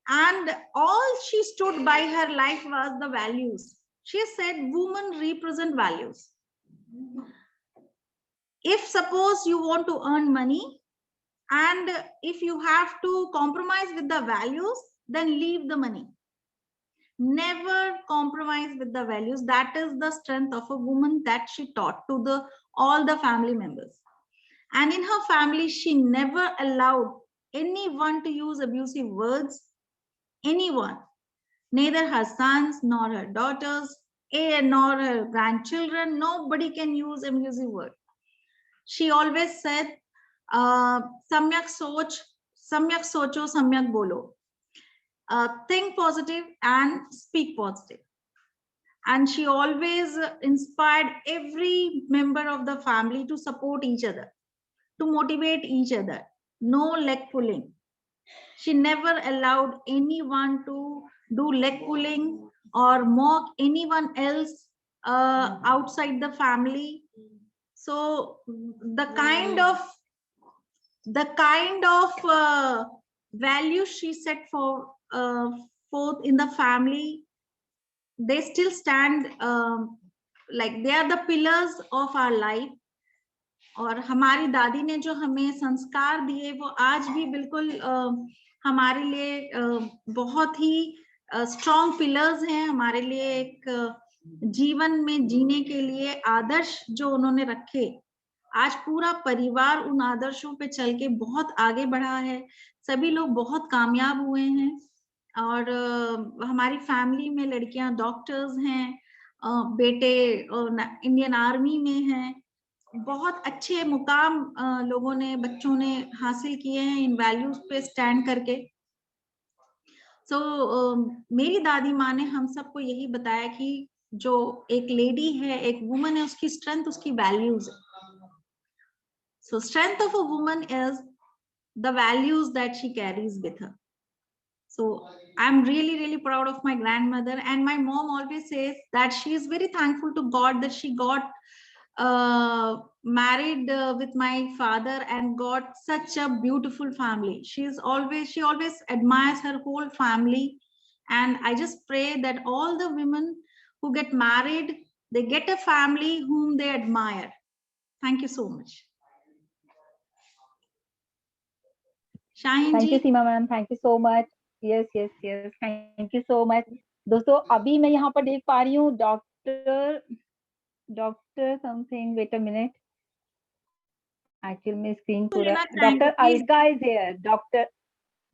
Speaker 4: and all she stood by her life was the values. She said women represent values. If suppose you want to earn money and if you have to compromise with the values, then leave the money. Never compromise with the values. That is the strength of a woman that she taught to all the family members. And in her family, she never allowed anyone to use abusive words, anyone, neither her sons nor her daughters, nor her grandchildren. Nobody can use abusive words. She always said, samyak socho, samyak bolo. Think positive and speak positive. And she always inspired every member of the family to support each other, to motivate each other. No leg pulling. She never allowed anyone to do leg pulling or mock anyone else outside the family. So the kind of values she set forth in the family, they still stand, like they are the pillars of our life. और हमारी दादी ने जो हमें संस्कार दिए वो आज भी बिल्कुल हमारे लिए बहुत ही स्ट्रॉन्ग पिलर्स हैं, हमारे लिए एक जीवन में जीने के लिए आदर्श जो उन्होंने रखे, आज पूरा परिवार उन आदर्शों पे चल के बहुत आगे बढ़ा है। सभी लोग बहुत कामयाब हुए हैं और हमारी फैमिली में लड़कियां डॉक्टर्स हैं, बेटे इंडियन आर्मी में हैं। बहुत अच्छे मुकाम लोगों ने, बच्चों ने हासिल किए हैं इन वैल्यूज पे स्टैंड करके। मेरी दादी माँ ने हम सबको यही बताया कि जो एक लेडी है, एक वुमन है, उसकी स्ट्रेंथ उसकी वैल्यूज है। So strength of a woman is the values that she carries with her. So I'm really, really proud of my grandmother, and my mom always says that she is very thankful to God that she got married with my father and got such a beautiful family. She always admires her whole family, and I just pray that all the women who get married, they get a family whom they admire. Thank you so much. Shaheen
Speaker 1: thank
Speaker 4: जी।
Speaker 1: You Seema ma'am, thank you so much. Yes yes yes, thank you so much. दोस्तों अभी मैं यहाँ पर देख पा रही हूँ doctor something, wait a minute, actually में स्क्रीन पूरा, doctor Alka is here,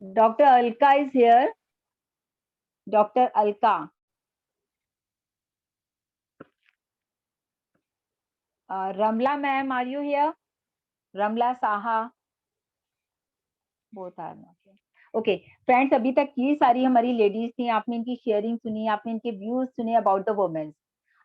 Speaker 1: doctor Alka is here, doctor Alka. Ramla ma'am, are you here? Ramla Saha, both are not here. Okay friends, अभी तक ये सारी हमारी लेडीज थी, आपने इनकी शेयरिंग सुनी, आपने इनके व्यूज सुने अबाउट द वुमेन्स।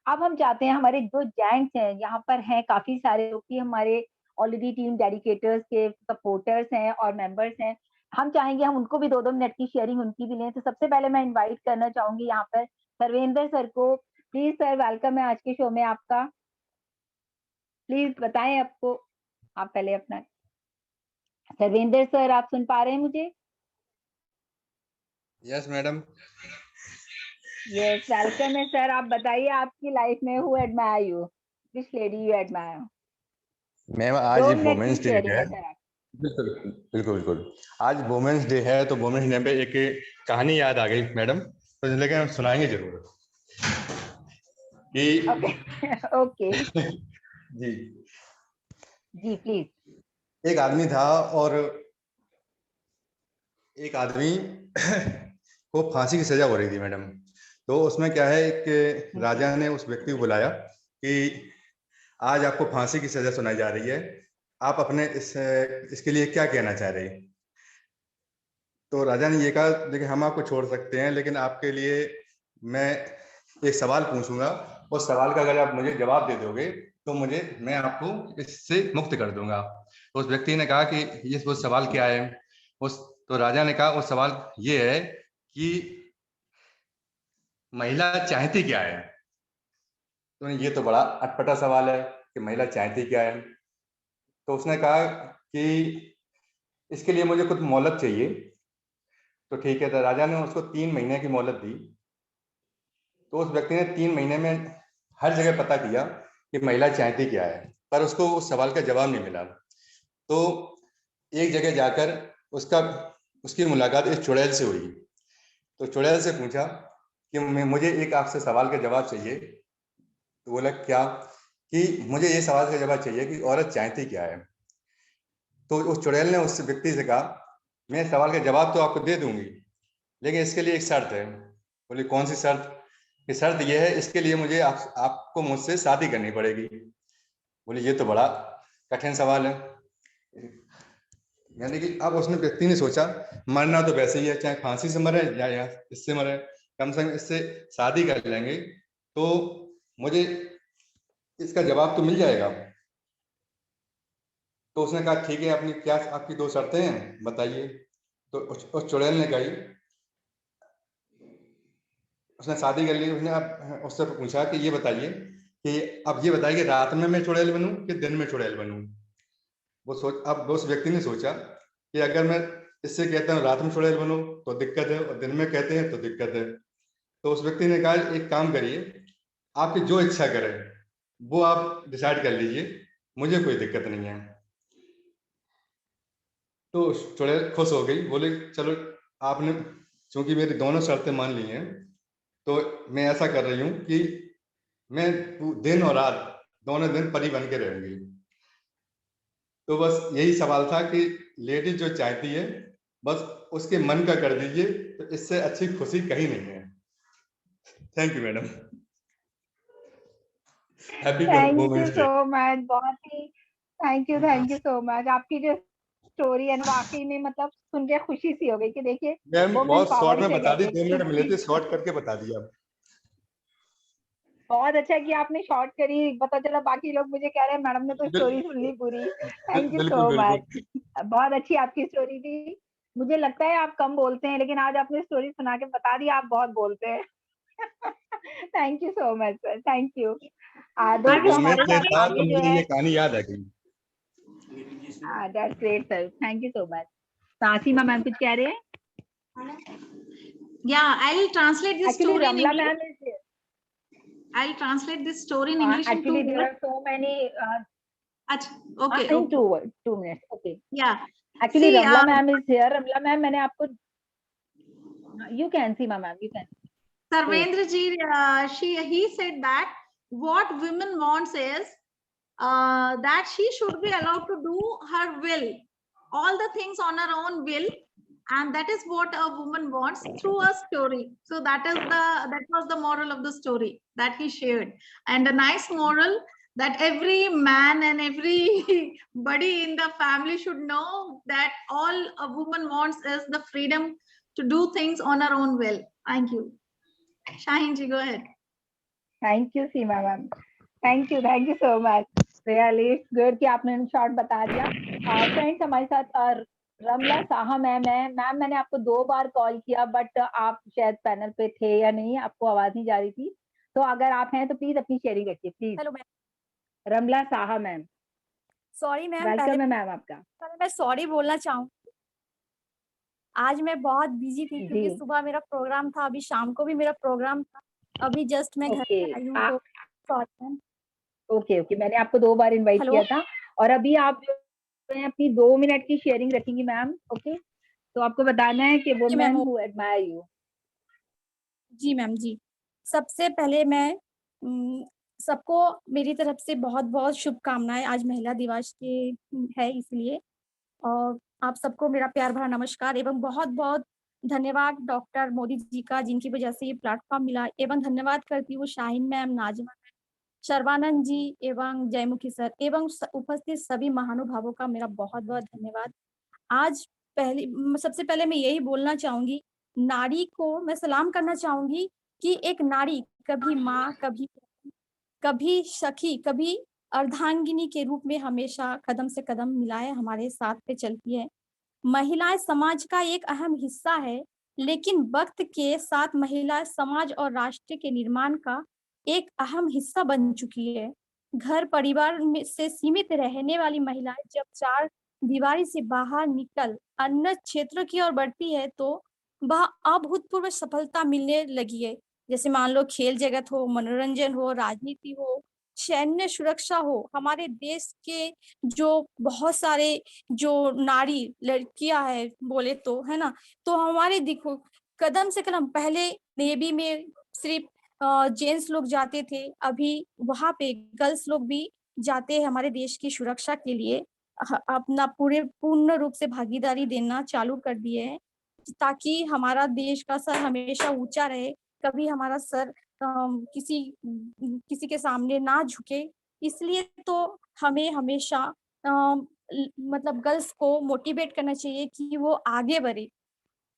Speaker 1: अब हम चाहते हैं, हमारे जो जेंट्स हैं यहाँ पर हैं काफी सारे लोग कि हमारे ऑलरेडी टीम डेडिकेटर्स के सपोर्टर्स हैं और मेंबर्स हैं, हम चाहेंगे हम उनको भी 2-2 मिनट की शेयरिंग उनकी भी लें। तो सबसे पहले मैं इनवाइट करना चाहूंगी यहाँ पर सर्वेंद्र सर को। प्लीज सर, वेलकम है आज के शो में आपका। प्लीज बताएं आपको, आप पहले अपना। सर्वेंद्र सर, आप सुन पा रहे हैं मुझे?
Speaker 15: Yes madam.
Speaker 1: यस, वेलकम है सर। आप बताइए आपकी लाइफ में who admire you, which lady you admire?
Speaker 15: Ma'am आज वुमेन्स डे है। बिल्कुल बिल्कुल बिल्कुल, आज वुमेन्स डे है, तो वुमेन्स डे पे एक कहानी याद आ गई मैडम, तो लेकिन हम सुनाएंगे जरूर कि
Speaker 1: ओके
Speaker 15: जी
Speaker 1: जी प्लीज।
Speaker 15: एक आदमी था और एक आदमी को फांसी की सजा हो रही थी मैडम। तो उसमें क्या है, एक राजा ने उस व्यक्ति को बुलाया कि आज आपको फांसी की सजा सुनाई जा रही है, आप अपने इसके लिए क्या कहना चाह रहे हैं? तो राजा ने ये कहा, देखिए हम आपको छोड़ सकते हैं, लेकिन आपके लिए मैं एक सवाल पूछूंगा, उस सवाल का अगर आप मुझे जवाब दे दोगे तो मैं आपको इससे मुक्त कर दूंगा। तो उस व्यक्ति ने कहा कि ये वो सवाल क्या है? तो राजा ने कहा वो सवाल ये है कि महिला चाहती क्या है? तो ये तो बड़ा अटपटा सवाल है कि महिला चाहती क्या है। तो उसने कहा कि इसके लिए मुझे कुछ मोहलत चाहिए। तो ठीक है, तो राजा ने उसको 3 महीने की मोहलत दी। तो उस व्यक्ति ने 3 महीने में हर जगह पता किया कि महिला चाहती क्या है, पर उसको उस सवाल का जवाब नहीं मिला। तो एक जगह जाकर उसकी मुलाकात एक चुड़ैल से हुई। तो चुड़ैल से पूछा कि मुझे एक आपसे सवाल का जवाब चाहिए। तो बोला क्या? कि मुझे ये सवाल का जवाब चाहिए कि औरत चाहती क्या है। तो उस चुड़ैल ने उस व्यक्ति से कहा, मैं सवाल का जवाब तो आपको दे दूंगी, लेकिन इसके लिए एक शर्त है। बोले कौन सी शर्त? कि शर्त यह है, इसके लिए मुझे आपको मुझसे शादी करनी पड़ेगी। बोले ये तो बड़ा कठिन सवाल है। यानी कि अब उसने व्यक्ति ने सोचा, मरना तो वैसे ही है, चाहे फांसी से मरे या इससे मरे, कम से कम इससे शादी कर लेंगे तो मुझे इसका जवाब तो मिल जाएगा। तो उसने कहा ठीक है, अपनी क्या आपकी 2 शर्तें हैं बताइए। तो उस चुड़ैल ने कही, उसने शादी कर ली। उसने अब उससे पूछा कि ये बताइए कि अब ये बताइए कि रात में मैं चुड़ैल बनूं कि दिन में चुड़ैल बनूं। अब उस व्यक्ति ने सोचा कि अगर मैं इससे कहता हूँ रात में चुड़ैल बनो तो दिक्कत है, और दिन में कहते हैं तो दिक्कत है। तो उस व्यक्ति ने कहा एक काम करिए, आपकी जो इच्छा करे वो आप डिसाइड कर लीजिए, मुझे कोई दिक्कत नहीं है। तो चुड़ैल खुश हो गई, बोले चलो आपने चूंकि मेरी दोनों शर्तें मान ली हैं, तो मैं ऐसा कर रही हूँ कि मैं दिन और रात दोनों दिन परी बन के रहूंगी। तो बस यही सवाल था कि लेडीज जो चाहती है बस उसके मन का कर दीजिए, तो इससे अच्छी खुशी कहीं नहीं है। Thank you madam. Happy
Speaker 1: thank you
Speaker 15: women's day.
Speaker 1: So much, बहुत ही थैंक यू सो मच। आपकी जो स्टोरी है वाकई में मतलब सुन के खुशी सी हो गई कि देखिए
Speaker 15: मैम
Speaker 1: वुमेन
Speaker 15: बहुत
Speaker 1: पावर
Speaker 15: शॉर्ट में
Speaker 1: इसे
Speaker 15: बता दी,
Speaker 1: कहते
Speaker 15: 2 मिनट मिले
Speaker 1: हैं।
Speaker 15: थे, शॉर्ट करके बता दिया।
Speaker 1: बहुत अच्छा कि आपने शॉर्ट करी, पता चला बाकी लोग मुझे कह रहे हैं मैडम ने तो स्टोरी सुन ली पूरी। थैंक यू
Speaker 15: बिल्कुल
Speaker 1: सो मच,
Speaker 15: बिल्कुल।
Speaker 1: बहुत अच्छी आपकी स्टोरी थी। मुझे लगता है आप कम बोलते हैं, लेकिन आज आपने स्टोरी सुना के बता दी आप बहुत बोलते हैं। Thank you so much sir, thank you. दोस्तों हमारे
Speaker 15: वुमेन्स डे
Speaker 1: साथ
Speaker 15: था
Speaker 1: आगे
Speaker 15: तो
Speaker 1: जो
Speaker 15: मुझे
Speaker 1: है
Speaker 15: ये कहानी याद आ गई।
Speaker 1: That's great sir, thank you so much. Tasima ma'am कुछ कह रहे हैं?
Speaker 4: Yeah, I'll translate this
Speaker 1: Actually,
Speaker 4: story in
Speaker 1: Ramla
Speaker 4: English.
Speaker 1: ma'am is here.
Speaker 4: I'll translate this story in English in 2
Speaker 1: Actually, there
Speaker 4: minutes.
Speaker 1: are so many.
Speaker 4: Okay.
Speaker 1: In 2 minutes. Okay.
Speaker 4: Yeah.
Speaker 1: Actually,
Speaker 4: See,
Speaker 1: Ramla ma'am is here. Ramla ma'am, मैंने आपको. You can see, ma'am. You can.
Speaker 4: Sarvendra ji, he said that what women wants is that she should be allowed to do her will, all the things on her own will, and that is what a woman wants through a story. So that was the moral of the story that he shared, and a nice moral that every man and everybody in the family should know that all a woman wants is the freedom to do things on her own will. Thank you. Shaheen ji, go ahead.
Speaker 1: Thank you, Seema ma'am. Thank you so much. Really, it's good कि आपने short बता दिया। Friends हमारे साथ रमला Saha ma'am है। Ma'am मैंने आपको 2 बार call किया, बट आप शायद पैनल पे थे या नहीं, आपको आवाज नहीं जा रही थी। तो अगर आप हैं तो प्लीज अपनी शेयरिंग रखिए please.
Speaker 16: Hello ma'am.
Speaker 1: Ramla Saha ma'am,
Speaker 16: sorry ma'am,
Speaker 1: welcome है मैम आपका।
Speaker 16: पहले मैं सॉरी बोलना चाहूँ। आज मैं बहुत बिजी थी क्योंकि सुबह मेरा प्रोग्राम था, अभी शाम को भी मेरा प्रोग्राम था, अभी जस्ट मैं घर पे आई हूँ, तो सॉरी मैम।
Speaker 1: ओके, मैंने आपको 2 बार इनवाइट किया था, और अभी आप जो है अपनी 2 मिनट की शेयरिंग रखेंगी मैम। ओके, तो आपको बताना है कि वुमेन हु एडमायर यू।
Speaker 16: जी मैम जी। सबसे पहले मैं सबको मेरी तरफ से बहुत बहुत शुभकामनाएं। आज महिला दिवस के है इसलिए, और आप सबको मेरा प्यार भरा नमस्कार एवं बहुत बहुत धन्यवाद डॉक्टर मोदी जी का, जिनकी वजह से ये प्लेटफॉर्म मिला। एवं धन्यवाद करती हूँ शाहीन मैम, नाजिमा मैम, शर्वानंद जी एवं जयमुखी सर एवं उपस्थित सभी महानुभावों का मेरा बहुत बहुत धन्यवाद। आज सबसे पहले मैं यही बोलना चाहूंगी, नारी को मैं सलाम करना चाहूंगी कि एक नारी कभी माँ, कभी सखी, कभी अर्धांगिनी के रूप में हमेशा कदम से कदम मिलाए हमारे साथ पे चलती है। महिलाएं समाज का एक अहम हिस्सा है, लेकिन वक्त के साथ महिला समाज और राष्ट्र के निर्माण का एक अहम हिस्सा बन चुकी है। घर परिवार में से सीमित रहने वाली महिलाएं जब 4 दीवारी से बाहर निकल अन्य क्षेत्रों की ओर बढ़ती है, तो वह अभूतपूर्व सफलता मिलने लगी है। जैसे मान लो खेल जगत हो, मनोरंजन हो, राजनीति हो, सैन्य सुरक्षा हो, हमारे देश के जो बहुत सारे जो नारी लड़कियां है बोले तो, है ना, तो हमारे देखो कदम से कदम, पहले नेवी में सिर्फ जेंट्स लोग जाते थे, अभी वहां पे गर्ल्स लोग भी जाते हैं हमारे देश की सुरक्षा के लिए, अपना पूर्ण रूप से भागीदारी देना चालू कर दिए हैं, ताकि हमारा देश का सर हमेशा ऊंचा रहे, कभी हमारा सर किसी के सामने ना झुके। इसलिए तो हमें हमेशा मतलब गर्ल्स को मोटिवेट करना चाहिए कि वो आगे बढ़े।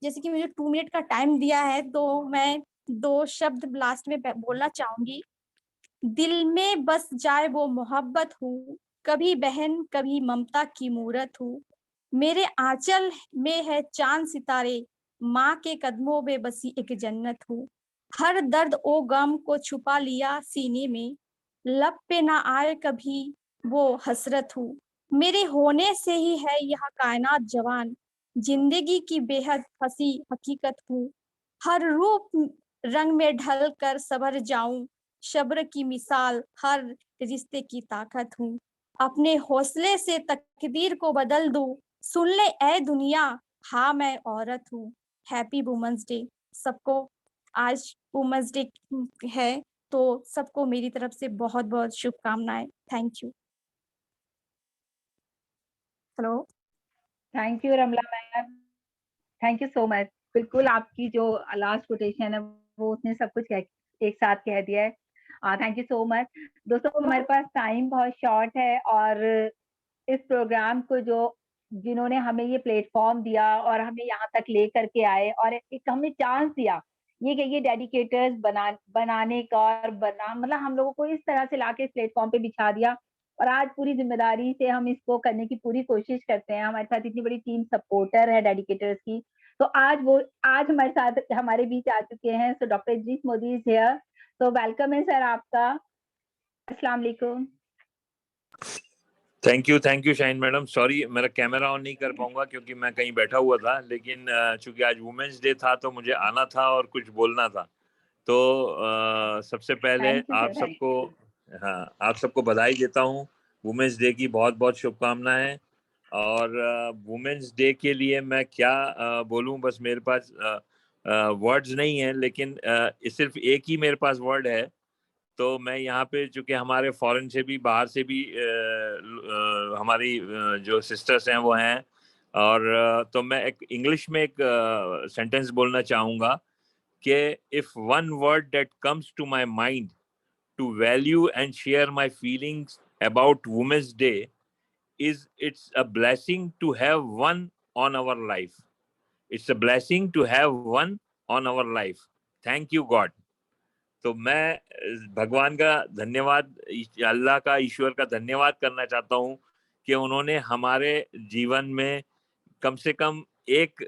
Speaker 16: जैसे कि मुझे 2 मिनट का टाइम दिया है, तो मैं 2 शब्द लास्ट में बोलना चाहूंगी। दिल में बस जाए वो मोहब्बत हूँ, कभी बहन कभी ममता की मूरत हूँ, मेरे आंचल में है चांद सितारे, माँ के कदमों में बसी एक जन्नत हूँ। हर दर्द ओ गम को छुपा लिया सीने में, लब पे ना आए कभी वो हसरत हूँ, मेरे होने से ही है यह कायनात जवान, जिंदगी की बेहद हंसी हकीकत हूँ। हर रूप रंग में ढल कर सवर जाऊं, शब्र की मिसाल हर रिश्ते की ताकत हूँ। अपने हौसले से तकदीर को बदल दूं, सुन ले ए दुनिया, हाँ मैं औरत हूँ। हैप्पी वुमेन्स डे सबको। आज वुमेन्स डे है, तो सबको मेरी तरफ से बहुत बहुत शुभकामनाएं। Thank you. Hello.
Speaker 1: Thank you Ramla ma'am, thank you so much. बिल्कुल आपकी जो लास्ट कोटेशन है वो उसने सब कुछ एक साथ कह दिया है। Thank you so much. दोस्तों हमारे पास टाइम बहुत शॉर्ट है और इस प्रोग्राम को जिन्होंने हमें ये प्लेटफॉर्म दिया और हमें यहाँ तक ले करके आए और एक हमें चांस दिया ये डेडिकेटर्स बनाने का और मतलब हम लोगों को इस तरह से लाके इस प्लेटफॉर्म पे बिछा दिया और आज पूरी जिम्मेदारी से हम इसको करने की पूरी कोशिश करते हैं। हमारे साथ इतनी बड़ी टीम सपोर्टर है डेडिकेटर्स की, तो आज हमारे साथ हमारे बीच आ चुके हैं। So doctor Idris Modi is here, तो वेलकम है सर आपका। अस्सलाम वालेकुम।
Speaker 17: Thank you Shaheen madam. Sorry मेरा कैमरा ऑन नहीं कर पाऊंगा क्योंकि मैं कहीं बैठा हुआ था, लेकिन चूंकि आज वुमेन्स डे था तो मुझे आना था और कुछ बोलना था। तो सबसे पहले आप सबको बधाई देता हूँ। वुमेन्स डे की बहुत बहुत शुभकामनाएं। और वुमेन्स डे के लिए मैं क्या बोलूं, बस मेरे पास वर्ड्स नहीं है, लेकिन सिर्फ एक ही मेरे पास वर्ड है। तो मैं यहाँ पे चूंकि हमारे फॉरेन से भी बाहर से भी हमारी जो सिस्टर्स हैं वो हैं, और तो मैं एक इंग्लिश में एक सेंटेंस बोलना चाहूँगा कि if one word that comes to my mind to value and share my feelings about women's day is it's a blessing to have one on our life. It's a blessing to have one on our life. Thank you God. तो मैं भगवान का धन्यवाद, अल्लाह का, ईश्वर का धन्यवाद करना चाहता हूँ कि उन्होंने हमारे जीवन में कम से कम एक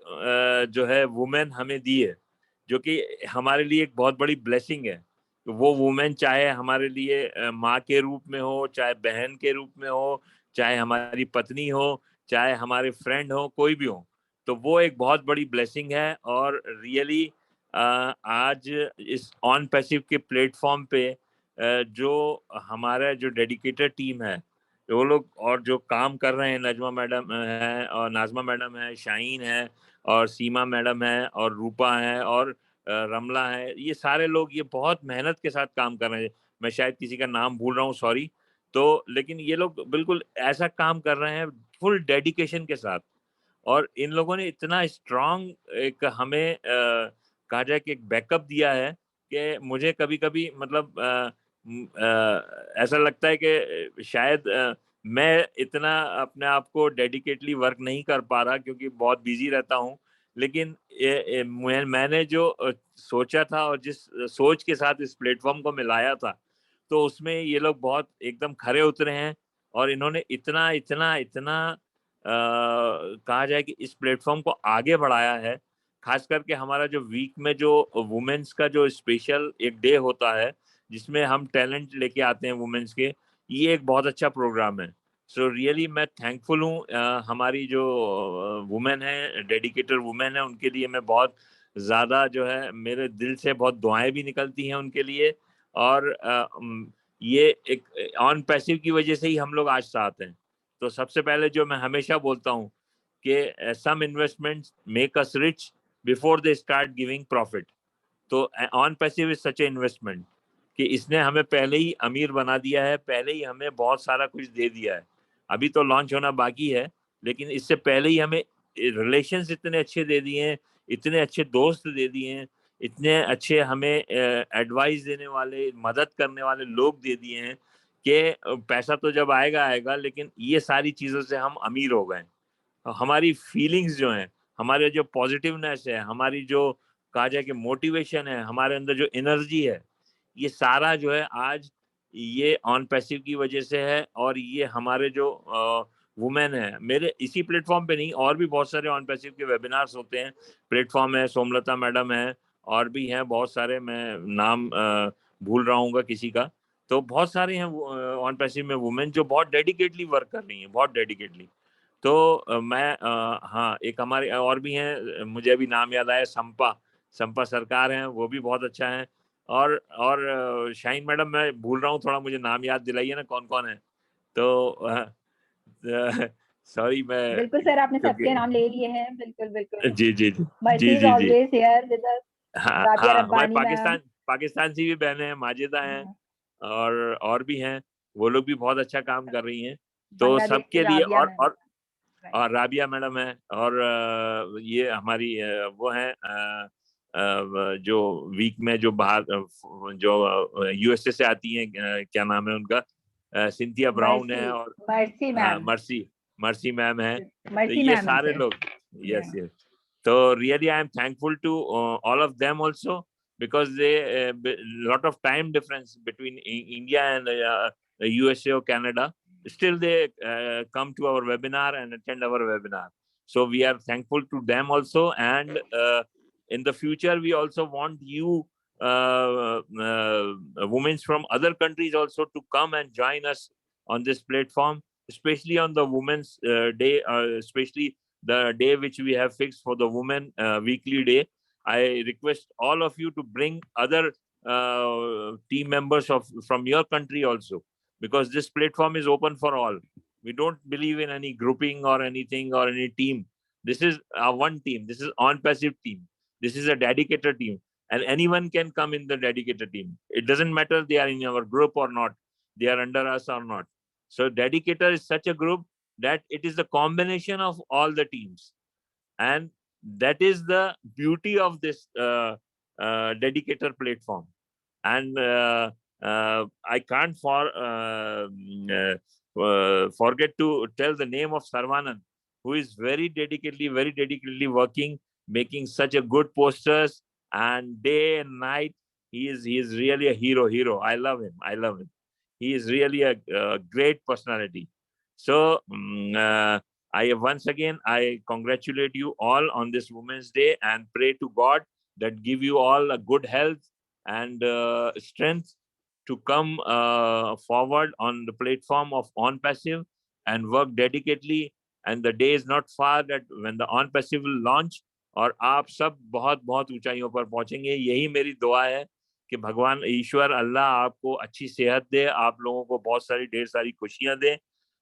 Speaker 17: जो है वुमेन हमें दी है, जो कि हमारे लिए एक बहुत बड़ी ब्लेसिंग है। वो वुमेन चाहे हमारे लिए माँ के रूप में हो, चाहे बहन के रूप में हो, चाहे हमारी पत्नी हो, चाहे हमारे फ्रेंड हो, कोई भी हो, तो वो एक बहुत बड़ी ब्लेसिंग है। और रियली आज इस ऑन पैसिव के प्लेटफॉर्म पे जो हमारा जो डेडिकेटेड टीम है, वो लोग और जो काम कर रहे हैं, नजमा मैडम है और नाजमा मैडम है, शाहीन है और सीमा मैडम है और रूपा है और रमला है, ये सारे लोग ये बहुत मेहनत के साथ काम कर रहे हैं। मैं शायद किसी का नाम भूल रहा हूँ, सॉरी। तो लेकिन ये लोग बिल्कुल ऐसा काम कर रहे हैं फुल डेडिकेशन के साथ, और इन लोगों ने इतना स्ट्रांग एक हमें कहा जाए कि एक बैकअप दिया है कि मुझे कभी कभी मतलब ऐसा लगता है कि शायद मैं इतना अपने आप को डेडिकेटली वर्क नहीं कर पा रहा क्योंकि बहुत बिजी रहता हूँ। लेकिन मैंने जो सोचा था और जिस सोच के साथ इस प्लेटफॉर्म को मिलाया था, तो उसमें ये लोग बहुत एकदम खरे उतरे हैं और इन्होंने इतना इतना इतना कहा जाए कि इस प्लेटफॉर्म को आगे बढ़ाया है। खास करके हमारा जो वीक में जो वुमेन्स का जो स्पेशल एक डे होता है जिसमें हम टैलेंट लेके आते हैं वुमेन्स के, ये एक बहुत अच्छा प्रोग्राम है। सो रियली मैं थैंकफुल हूँ। हमारी जो वुमेन है, डेडिकेटेड वुमेन है, उनके लिए मैं बहुत ज़्यादा जो है मेरे दिल से बहुत दुआएं भी निकलती हैं उनके लिए। और ये एक ऑन पैसिव की वजह से ही हम लोग आज साथ हैं। तो सबसे पहले जो मैं हमेशा बोलता हूँ कि some investments make us rich before they start giving profit. तो on passive is such a investment कि इसने हमें पहले ही अमीर बना दिया है, पहले ही हमें बहुत सारा कुछ दे दिया है। अभी तो लॉन्च होना बाकी है, लेकिन इससे पहले ही हमें रिलेशंस इतने अच्छे दे दिए हैं, इतने अच्छे दोस्त दे दिए हैं, इतने अच्छे हमें एडवाइस देने वाले, मदद करने वाले लोग दे दिए हैं कि पैसा तो जब आएगा आएगा, लेकिन ये सारी चीज़ों से हम अमीर हो गए। हमारी फीलिंग्स जो हैं, हमारे जो पॉजिटिवनेस है, हमारी जो कहा जाए कि मोटिवेशन है, हमारे अंदर जो एनर्जी है, ये सारा जो है आज ये ऑन पैसिव की वजह से है। और ये हमारे जो वुमेन है, मेरे इसी प्लेटफॉर्म पे नहीं, और भी बहुत सारे ऑन पैसिव के वेबिनार्स होते हैं, प्लेटफॉर्म है, सोमलता मैडम है और भी हैं बहुत सारे, मैं नाम भूल रहा हूँ किसी का। तो बहुत सारे हैं ऑन पैसिव में वुमेन जो बहुत डेडिकेटली वर्क कर रही हैं, बहुत डेडिकेटली। तो मैं हाँ, एक हमारे और भी हैं, मुझे अभी नाम याद आया, संपा सरकार हैं, वो भी बहुत अच्छा है। और शाहीन मैडम मैं भूल रहा हूँ, थोड़ा मुझे नाम याद दिलाइए ना कौन कौन है। तो सॉरी मैं
Speaker 1: बिल्कुल सर, आपने सबके नाम ले लिए हैं। बिल्कुल बिल्कुल
Speaker 17: जी जी जी
Speaker 1: मर्सी
Speaker 17: जी
Speaker 1: इज
Speaker 17: जी जी
Speaker 1: ऑलवेज हियर विद अस।
Speaker 17: हाँ
Speaker 1: राबिया
Speaker 17: हाँ, हमारे
Speaker 1: रब्बानी मैम,
Speaker 17: पाकिस्तान पाकिस्तान से भी बहनें हैं, माजिदा हैं और भी हैं, वो लोग भी बहुत अच्छा काम कर रही हैं। तो सबके लिए और राबिया मैडम है, और ये हमारी वो हैं जो वीक में जो बाहर जो यूएसए से आती हैं, क्या नाम है उनका, सिंथिया ब्राउन है, और मर्सी मैम है। तो ये सारे लोग, yes yes. So really, I am thankful to all of them also, because they lot of time difference between India and USA or Canada. Still, they come to our webinar and attend our webinar. So we are thankful to them also. And in the future, we also want you, women from other countries, also to come and join us on this platform, especially on the Women's Day, especially the day which we have fixed for the women weekly day. I request all of you to bring other team members from your country also, because this platform is open for all. We don't believe in any grouping or anything or any team. This is one team. This is OnPassive team. This is a dedicated team, and anyone can come in the dedicated team. It doesn't matter they are in our group or not, they are under us or not. So Dedicator is such a group that it is the combination of all the teams, and that is the beauty of this Dedicator platform. And I can't forget to tell the name of Sarvanan, who is very dedicatedly working, making such a good posters, and day and night he is really a hero. I love him. He is really a great personality. So I once again, I congratulate you all on this Women's Day, and pray to God that give you all a good health and strength to come forward on the platform of OnPassive and work dedicatedly. And the day is not far that when the OnPassive will launch, और आप सब बहुत ऊंचाइयों पर पहुंचेंगे। यही मेरी दुआ है कि भगवान ईश्वर अल्लाह आपको अच्छी सेहत दे, आप लोगों को बहुत सारी ढेर सारी खुशियां दे,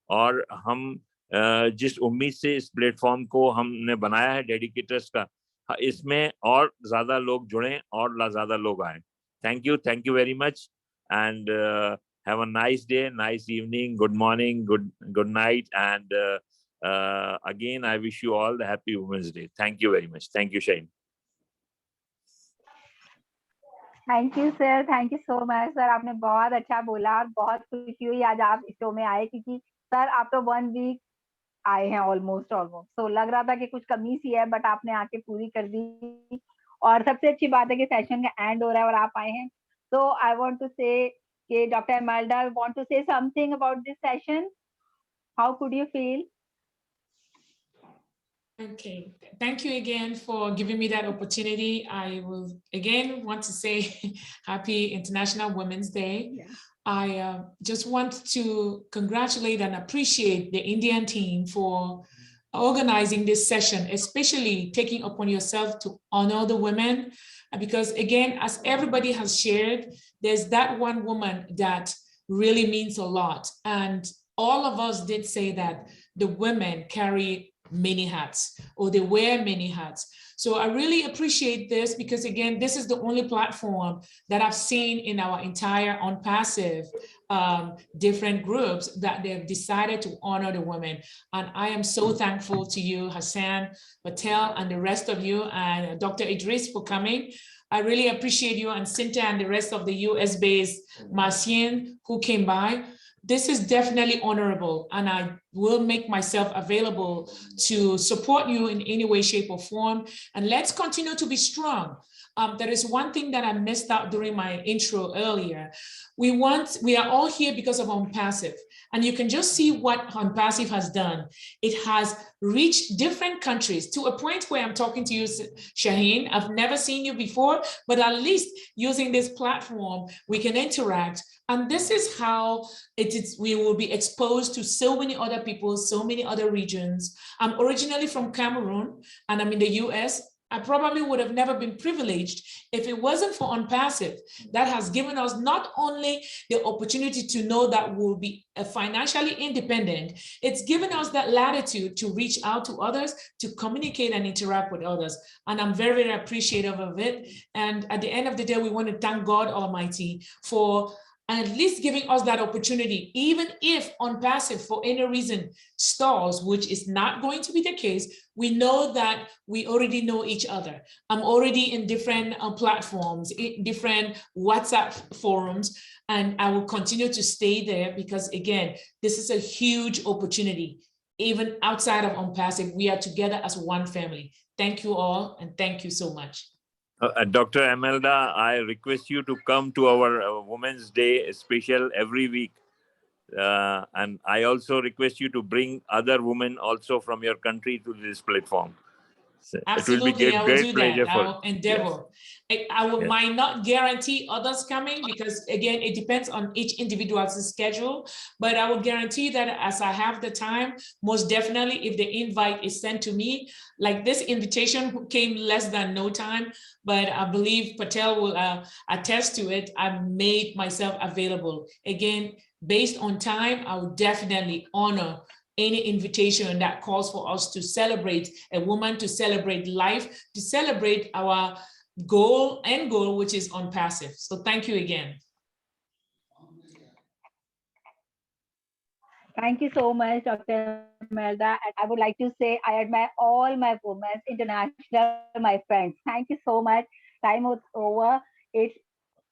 Speaker 17: और हम जिस उम्मीद से इस प्लेटफॉर्म को हमने बनाया है डेडिकेटर्स का, इसमें और ज्यादा लोग जुड़ें और ज्यादा लोग आए। Thank you very much, and have a nice day, nice evening, good morning, good night, and again I wish you all the happy Women's Day. Thank you very much. Thank you, Shaheen.
Speaker 1: Thank you sir, thank you so much sir. आपने बहुत अच्छा बोला और बहुत खुशी हुई आज आप इस शो में आए, क्योंकि सर आप तो 1 वीक आए हैं ऑलमोस्ट। तो लग रहा था कि कुछ कमी सी है, बट आपने आके पूरी कर दी। और सबसे अच्छी बात है कि सेशन का एंड हो रहा है और आप आए हैं। तो आई वांट टू से कि doctor Imelda want to say something about this session. How could you feel?
Speaker 5: Okay, thank you again for giving me that opportunity. I will again want to say happy International Women's Day. Yeah. I just want to congratulate and appreciate the Indian team for organizing this session, especially taking upon yourself to honor the women. Because again, as everybody has shared, there's that one woman that really means a lot. And all of us did say that the women carry many hats, or they wear many hats. So I really appreciate this, because again, this is the only platform that I've seen in our entire OnPassive different groups that they've decided to honor the women. And I am so thankful to you, Hassan, Patel, and the rest of you, and Dr. Idris for coming. I really appreciate you, and Cynthia and the rest of the US-based Marcian who came by. This is definitely honorable, and I will make myself available to support you in any way, shape, or form. And let's continue to be strong. There is one thing that I missed out during my intro earlier. We are all here because of OnPassive, and you can just see what OnPassive has done. It has reached different countries to a point where I'm talking to you, Shaheen. I've never seen you before, but at least using this platform, we can interact. And this is how we will be exposed to so many other people, so many other regions. I'm originally from Cameroon, and I'm in the US. I probably would have never been privileged if it wasn't for OnPassive. That has given us not only the opportunity to know that we'll be financially independent, it's given us that latitude to reach out to others, to communicate and interact with others. And I'm very, very appreciative of it. And at the end of the day, we want to thank God Almighty for at least giving us that opportunity, even if OnPassive for any reason stalls, which is not going to be the case. We know that we already know each other. I'm already in different platforms, in different WhatsApp forums, and I will continue to stay there because, again, this is a huge opportunity. Even outside of OnPassive, we are together as one family. Thank you all, and thank you so much.
Speaker 17: Dr. Imelda, I request you to come to our Women's Day special every week. And I also request you to bring other women also from your country to this platform. So
Speaker 5: Absolutely,
Speaker 17: it will be
Speaker 5: I will do
Speaker 17: pleasure
Speaker 5: that. I will endeavor. Yes. Might not guarantee others coming because, again, it depends on each individual's schedule. But I will guarantee that as I have the time, most definitely, if the invite is sent to me, like this invitation came less than no time, but I believe Patel will attest to it. I made myself available. Again, based on time, I will definitely honor any invitation that calls for us to celebrate a woman, to celebrate life, to celebrate our goal, which is OnPassive. So thank you again.
Speaker 1: Thank you so much, Dr. Imelda. And I would like to say I admire all my women, international, my friends. Thank you so much. Time is over. It's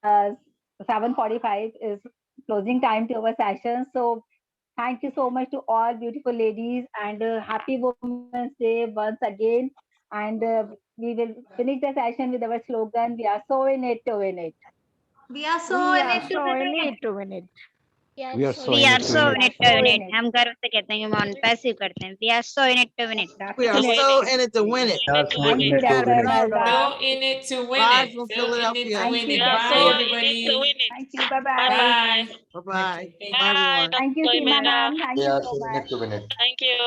Speaker 1: 7:45 is closing time to our session. So thank you so much to all beautiful ladies, and happy Women's Day once again. And we will finish the session with our slogan, we are so in it to win it.
Speaker 4: We are so in it to win it.
Speaker 18: We are so in it to win it. हम गर्व से कहते हैं कि हम OnPassive करते हैं. We are so in it to win it.
Speaker 6: We are so in it to win it.
Speaker 1: Thank you, Dr. Imelda.
Speaker 5: So in it to win
Speaker 6: Bye
Speaker 5: it.
Speaker 6: from
Speaker 5: So
Speaker 6: Philadelphia.
Speaker 5: in it to win it.
Speaker 6: Thank
Speaker 5: Bye,
Speaker 6: you.
Speaker 5: everybody.
Speaker 1: Thank you. Bye-bye.
Speaker 5: Bye.
Speaker 6: Bye-bye. Bye, everyone.
Speaker 1: Thank you, Seema ma'am. Thank
Speaker 15: We
Speaker 1: you
Speaker 15: are
Speaker 1: so
Speaker 15: so in
Speaker 1: much.
Speaker 15: it to win it.
Speaker 14: Thank you.